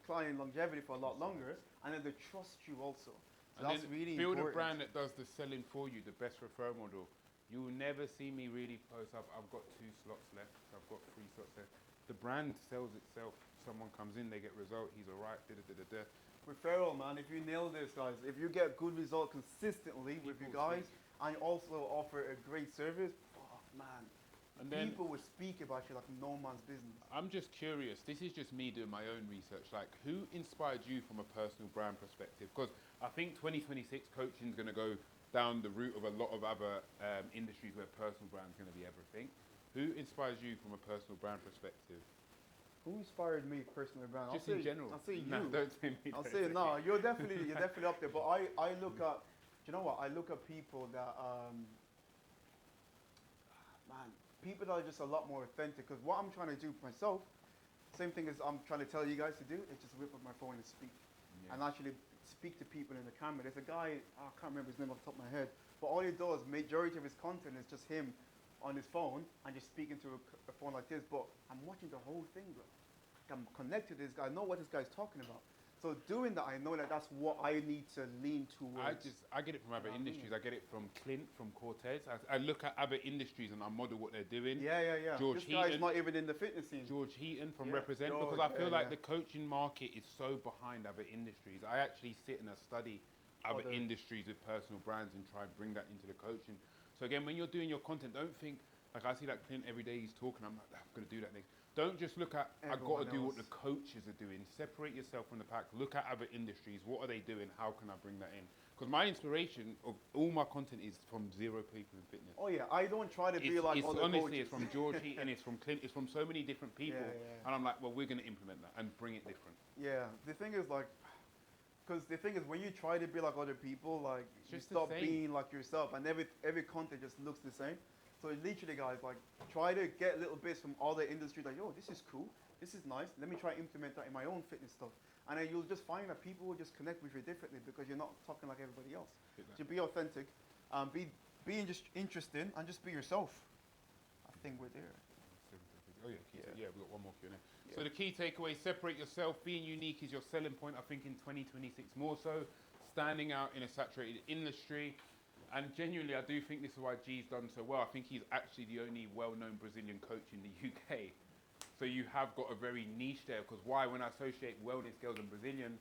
S1: client longevity for a lot longer, and then they trust you also. So
S2: and
S1: that's really
S2: build
S1: important.
S2: A brand that does the selling for you, the best referral model. You will never see me really post up, I've got 2 slots left, I've got 3 slots left. The brand sells itself. Someone comes in, they get result, he's all right, da-da-da-da-da.
S1: Referral, man, if you nail this, guys, if you get good result consistently with you guys, and you also offer a great service, man,
S2: and then
S1: people will speak about you like no man's business.
S2: I'm just curious, this is just me doing my own research, like who inspired you from a personal brand perspective? Because I think 2026 coaching is going to go down the route of a lot of other industries where personal brand is going to be everything. Who inspires you from a personal brand perspective?
S1: Who inspired me personally, Brand?
S2: Just in general.
S1: I'll say you.
S2: No, don't say me.
S1: I'll say no. You're definitely up there. But I look at, do you know what? I look at people that people that are just a lot more authentic. Because what I'm trying to do for myself, same thing as I'm trying to tell you guys to do, is just whip up my phone and speak, and actually speak to people in the camera. There's a guy, I can't remember his name off the top of my head, but all he does, majority of his content is just him on his phone and just speaking to a phone like this, but I'm watching the whole thing, bro. I'm connected to this guy. I know what this guy's talking about. So doing that, I know that that's what I need to lean towards.
S2: I get it from other industries. I get it from Clint, from Cortez. I look at other industries and I model what they're doing.
S1: Yeah.
S2: George
S1: this guy's
S2: Heaton,
S1: not even in the fitness scene.
S2: George Heaton from Represent, because I feel like the coaching market is so behind other industries. I actually sit and I study other industries with personal brands and try and bring that into the coaching. So again, when you're doing your content, don't think Like I see that Clint every day, he's talking, I'm like, I'm going to do that next. Don't just look at, I've got
S1: Everyone
S2: to do what
S1: else.
S2: the coaches are doing. Separate yourself from the pack. Look at other industries. What are they doing? How can I bring that in? Because my inspiration of all my content is from zero people in fitness.
S1: Oh yeah, I don't try to be like
S2: It's
S1: other
S2: honestly,
S1: coaches.
S2: it's from Georgie and it's from Clint. It's from so many different people.
S1: Yeah.
S2: And I'm like, well, we're going to implement that and bring it different.
S1: Yeah, the thing is like, because the thing is when you try to be like other people, like
S2: It's
S1: you
S2: just the
S1: stop
S2: same.
S1: being like yourself, and every content just looks the same. So literally, guys, like try to get little bits from other industries. Like, yo, this is cool, this is nice. Let me try to implement that in my own fitness stuff, and then you'll just find that people will just connect with you differently because you're not talking like everybody else.
S2: Hit that.
S1: So be authentic, be just interesting, and just be yourself. I think we're there.
S2: Oh yeah,
S1: Yeah.
S2: we've got one more Q&A.
S1: Yeah.
S2: So the key takeaway, separate yourself. Being unique is your selling point. I think in 2026 more so. Standing out in a saturated industry. And genuinely, I do think this is why G's done so well. I think he's actually the only well-known Brazilian coach in the UK. So you have got a very niche there. Because why? When I associate wellness girls and Brazilian,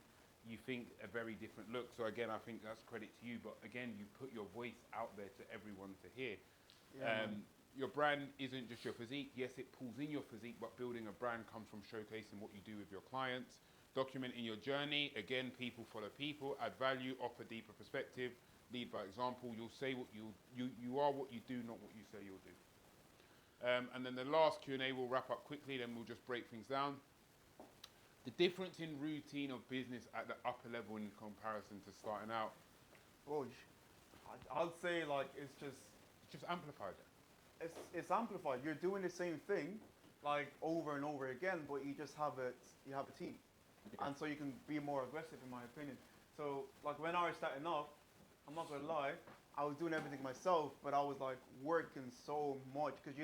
S2: you think a very different look. So again, I think that's credit to you. But again, you put your voice out there to everyone to hear.
S1: Yeah, man.
S2: Your brand isn't just your physique. Yes, it pulls in your physique, but building a brand comes from showcasing what you do with your clients, documenting your journey. Again, people follow people, add value, offer deeper perspective, lead by example. You'll say what you are what you do, not what you say you'll do. And then the last Q&A we'll wrap up quickly, then we'll just break things down. The difference in routine of business at the upper level in comparison to starting out,
S1: Oh, I'd say like it's
S2: just amplified.
S1: it's amplified. You're doing the same thing like over and over again, but you just have a team, and so you can be more aggressive, in my opinion. So like when I was starting off, I'm not gonna lie, I was doing everything myself, but I was like working so much because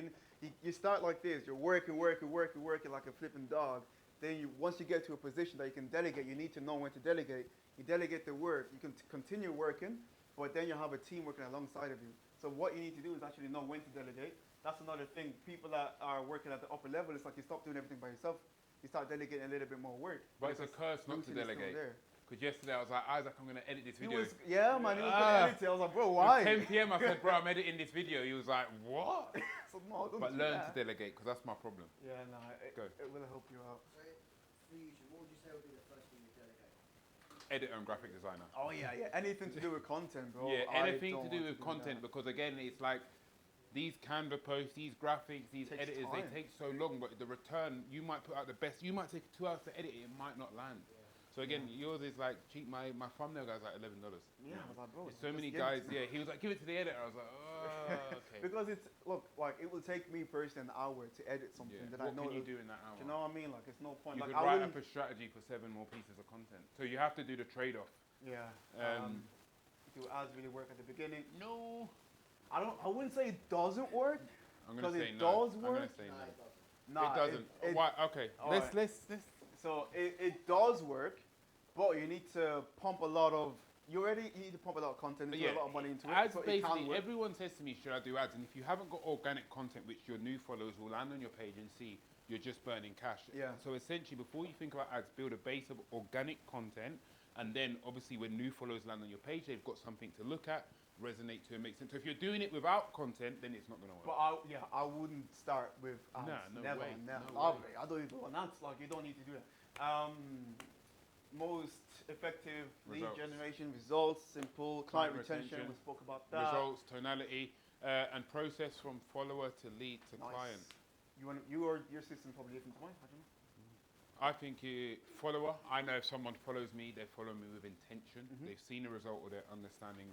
S1: you start like this, you're working like a flipping dog. Then once you get to a position that you can delegate, you need to know when to delegate. You delegate the work, you can continue working, but then you have a team working alongside of you. So what you need to do is actually know when to delegate. That's another thing. People that are working at the upper level, it's like you stop doing everything by yourself. You start delegating a little bit more work.
S2: But it's a
S1: because
S2: curse not to
S1: routine is still
S2: delegate.
S1: there.
S2: Because yesterday I was like, Isaac, I'm going to edit this video.
S1: Yeah, man, he was gonna edit it. I was like, bro, why?
S2: 10 p.m. I said, bro, I'm editing this video. He was like, what?
S1: So, no, don't
S2: But
S1: do
S2: learn
S1: that.
S2: to delegate, because that's my problem.
S1: Yeah, no,
S2: Go.
S1: it will help you out.
S5: So, for you, what would you say would be the first thing you delegate?
S2: Editor and graphic designer.
S1: Oh yeah. Anything to do with content, bro.
S2: Yeah,
S1: I
S2: anything
S1: don't
S2: to do
S1: want
S2: with content,
S1: that.
S2: because again, it's like these Canva posts, these graphics, these
S1: Takes
S2: editors,
S1: time.
S2: they take so long, but the return, you might put out the best, you might take 2 hours to edit it, it might not land. So again, yours is like cheap. My thumbnail guy's like $11.
S1: Yeah, I was like, bro.
S2: There's so
S1: just
S2: many
S1: give it
S2: guys.
S1: to me.
S2: Yeah, he was like, give it to the editor. I was like, oh, okay.
S1: Because it's like it will take me personally an hour to edit something
S2: Yeah.
S1: that I
S2: What
S1: know.
S2: can you do in that hour?
S1: Do you know what I mean? Like it's no point.
S2: You
S1: Like
S2: could
S1: I
S2: write
S1: wouldn't.
S2: up a strategy for 7 more pieces of content. So you have to do the trade-off.
S1: Yeah. Do ads really work at the beginning?
S2: No.
S1: I wouldn't say it doesn't work.
S2: I'm gonna
S1: 'Cause
S2: say
S1: it
S2: no.
S1: does
S2: I'm gonna
S1: work?
S2: say no.
S5: it doesn't.
S1: Nah,
S2: It doesn't. Why? Okay.
S1: all
S2: Let's.
S1: right. So it does work, but you need to pump a lot of. You need to pump a lot of content,
S2: But
S1: and
S2: yeah,
S1: a lot of money into it.
S2: ads
S1: So it
S2: basically,
S1: can work.
S2: everyone says to me, should I do ads? And if you haven't got organic content, which your new followers will land on your page and see, you're just burning cash.
S1: Yeah.
S2: So essentially, before you think about ads, build a base of organic content, and then obviously when new followers land on your page, they've got something to look at, resonate to, and make sense. So if you're doing it without content, then it's not going to work.
S1: But I wouldn't start with ads.
S2: Nah, no
S1: Never,
S2: way,
S1: never.
S2: no way.
S1: I don't even want ads. Like you don't need to do that. Most effective lead
S2: Results.
S1: generation, results, simple client retention. We spoke about that.
S2: Results, tonality, and process from follower to lead to
S1: Nice.
S2: client.
S1: Your system probably different to mine. I don't know.
S2: I think follower. I know if someone follows me, they follow me with intention.
S1: Mhm.
S2: They've seen a result or they're understanding.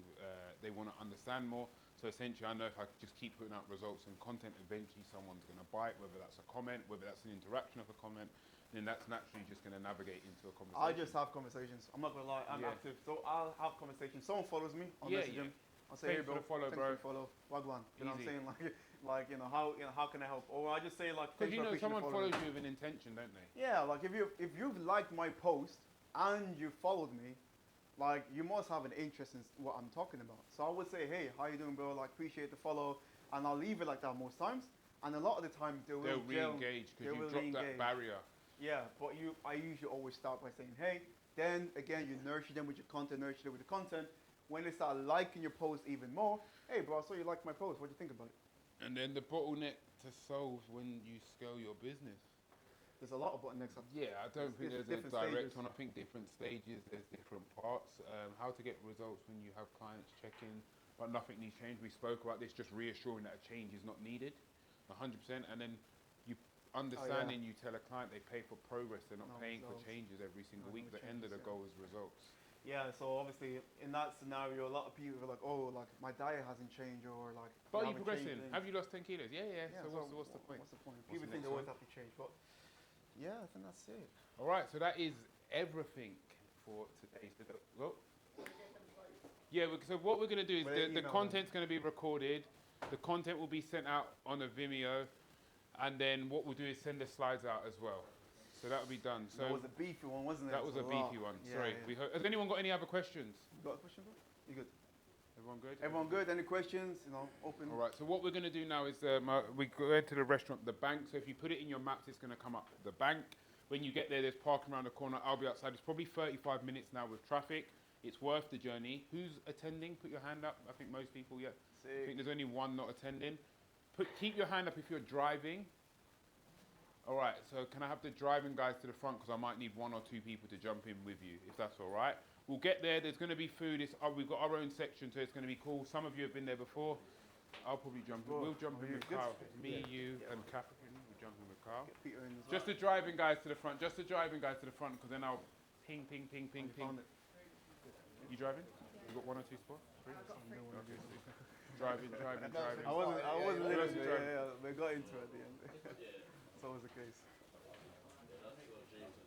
S2: They want to understand more. So essentially, I know if I just keep putting out results and content, eventually someone's going to buy it. Whether that's a comment, whether that's an interaction of a comment, then that's naturally just going to navigate into a conversation.
S1: I just have conversations. I'm not gonna lie. I'm
S2: Yeah.
S1: active, so I'll have conversations. Someone follows me. I'll
S2: Yeah,
S1: message
S2: yeah.
S1: him. I'll say,
S2: Thanks
S1: hey, bro,
S2: for the follow,
S1: thanks
S2: bro.
S1: for the follow. Wagwan. You know what I'm
S2: Easy.
S1: saying? Like how can I help? Or I just say like.
S2: Because
S1: thanks
S2: you
S1: for
S2: know
S1: appreciating
S2: someone
S1: the follow.
S2: follows you with an intention, don't they?
S1: Yeah, like if you've liked my post and you followed me, like you must have an interest in what I'm talking about. So I would say, hey, how you doing, bro? Like appreciate the follow, and I'll leave it like that most times. And a lot of the time
S2: They'll
S1: gel.
S2: re-engage
S1: they
S2: because
S1: will
S2: you dropped that
S1: re-engage.
S2: barrier.
S1: Yeah, but I usually always start by saying, hey. Then again, you nurture them with your content, nurture them with the content. When they start liking your post even more, hey, bro, I saw you liked my post. What do you think about it?
S2: And then the bottleneck to solve when you scale your business.
S1: There's a lot of bottlenecks.
S2: Yeah, I don't think
S1: There's
S2: there's a
S1: different
S2: direct
S1: stages.
S2: one. I think different stages, there's different parts. How to get results when you have clients check in, but nothing needs change. We spoke about this, just reassuring that a change is not needed, 100%. And then you understanding, you tell a client they pay for progress, they're not
S1: No
S2: paying for
S1: results.
S2: changes every single
S1: No
S2: week. The end of the
S1: changes,
S2: goal is results.
S1: Yeah, so obviously in that scenario, a lot of people are like, oh, like my diet hasn't changed, or like.
S2: But are you
S1: haven't
S2: progressing?
S1: changed things.
S2: Have you lost 10 kilos? Yeah, yeah.
S1: Yeah,
S2: So what's the point?
S1: What's the point?
S2: What's
S1: People
S2: the
S1: think
S2: next
S1: they always
S2: one?
S1: have to change, but yeah, I think that's it.
S2: All right, so that is everything for today. So yeah, so what we're going to do is
S1: Well,
S2: the
S1: email them.
S2: content's going to be recorded. The content will be sent out on a Vimeo. And then what we'll do is send the slides out as well. So that'll be done. So
S1: That was a beefy one, wasn't it?
S2: that was a beefy one.
S1: Yeah,
S2: Sorry.
S1: yeah.
S2: Has anyone got any other questions?
S1: You got a question, bro? You good?
S2: Everyone good?
S1: Everyone good? Any questions? You know, open.
S2: All right, so what we're going to do now is we go into the restaurant, the bank. So if you put it in your maps, it's going to come up the bank. When you get there, there's parking around the corner. I'll be outside. It's probably 35 minutes now with traffic. It's worth the journey. Who's attending? Put your hand up. I think most people, yeah. I think there's only one not attending. Keep your hand up if you're driving. All right, so can I have the driving guys to the front, because I might need 1 or 2 people to jump in with you, if that's all right. We'll get there. There's going to be food. We've got our own section, so it's going to be cool. Some of you have been there before. I'll probably jump in. We'll jump in with Carl. Me, you, and Catherine. We'll jump in with Carl.
S1: Get Peter in as well.
S2: Just the driving guys to the front. Just the driving guys to the front, because then I'll ping, ping, ping, ping,
S1: You
S2: ping.
S1: found it.
S2: You driving? You got 1 or 2 spots? 3? Okay, driving.
S1: I wasn't
S2: Who else is
S1: listening.
S2: driving?
S1: Yeah, we got into it at the end. It's always the case.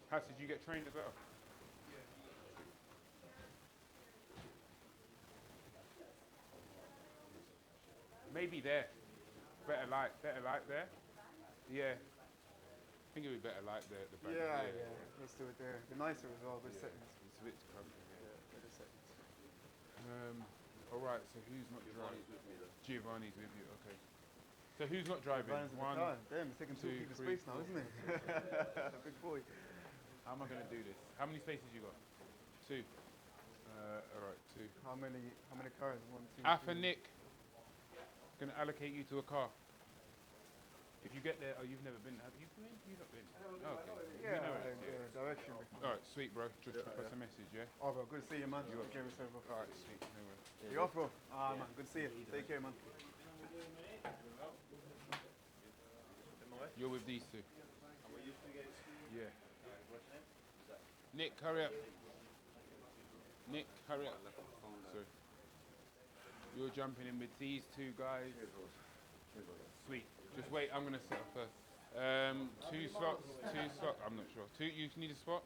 S2: Hass, did you get trained as well? Maybe there. Better light there. Yeah. I think it would be better light there at the back.
S1: Yeah. Let's do it there. Be nicer as well. Good settings.
S2: It's a bit crumpy.
S1: Yeah, better settings.
S2: All right. So who's not driving? Giovanni's with you. Okay. So who's not driving?
S1: Van's in the car. Damn, he's taking 2
S2: 2,
S1: people's
S2: 3,
S1: space now, isn't it? Big boy.
S2: How am I going to do this? How many spaces you got? 2. All right, 2.
S1: How many cars? 1, 2,
S2: Alpha
S1: 3.
S2: Nick. Going to allocate you to a car. If you get there, you've never been. Have you been? You've not been. Okay.
S1: Yeah,
S2: You know it,
S1: direction.
S2: All right, sweet, bro. Just drop us a message, yeah?
S1: Oh, bro, good to see you, man.
S2: You
S1: Take care of yourself, bro.
S2: All right, sweet. No worries.
S1: You off, bro? Man, good to see you. Take care, man.
S2: You're with these 2. Yeah. Nick, hurry up. Nick, hurry up. Sorry. You're jumping in with these 2 guys. Sweet. Just wait, I'm going to set up first. 2 slots. I'm not sure. 2, you need a spot?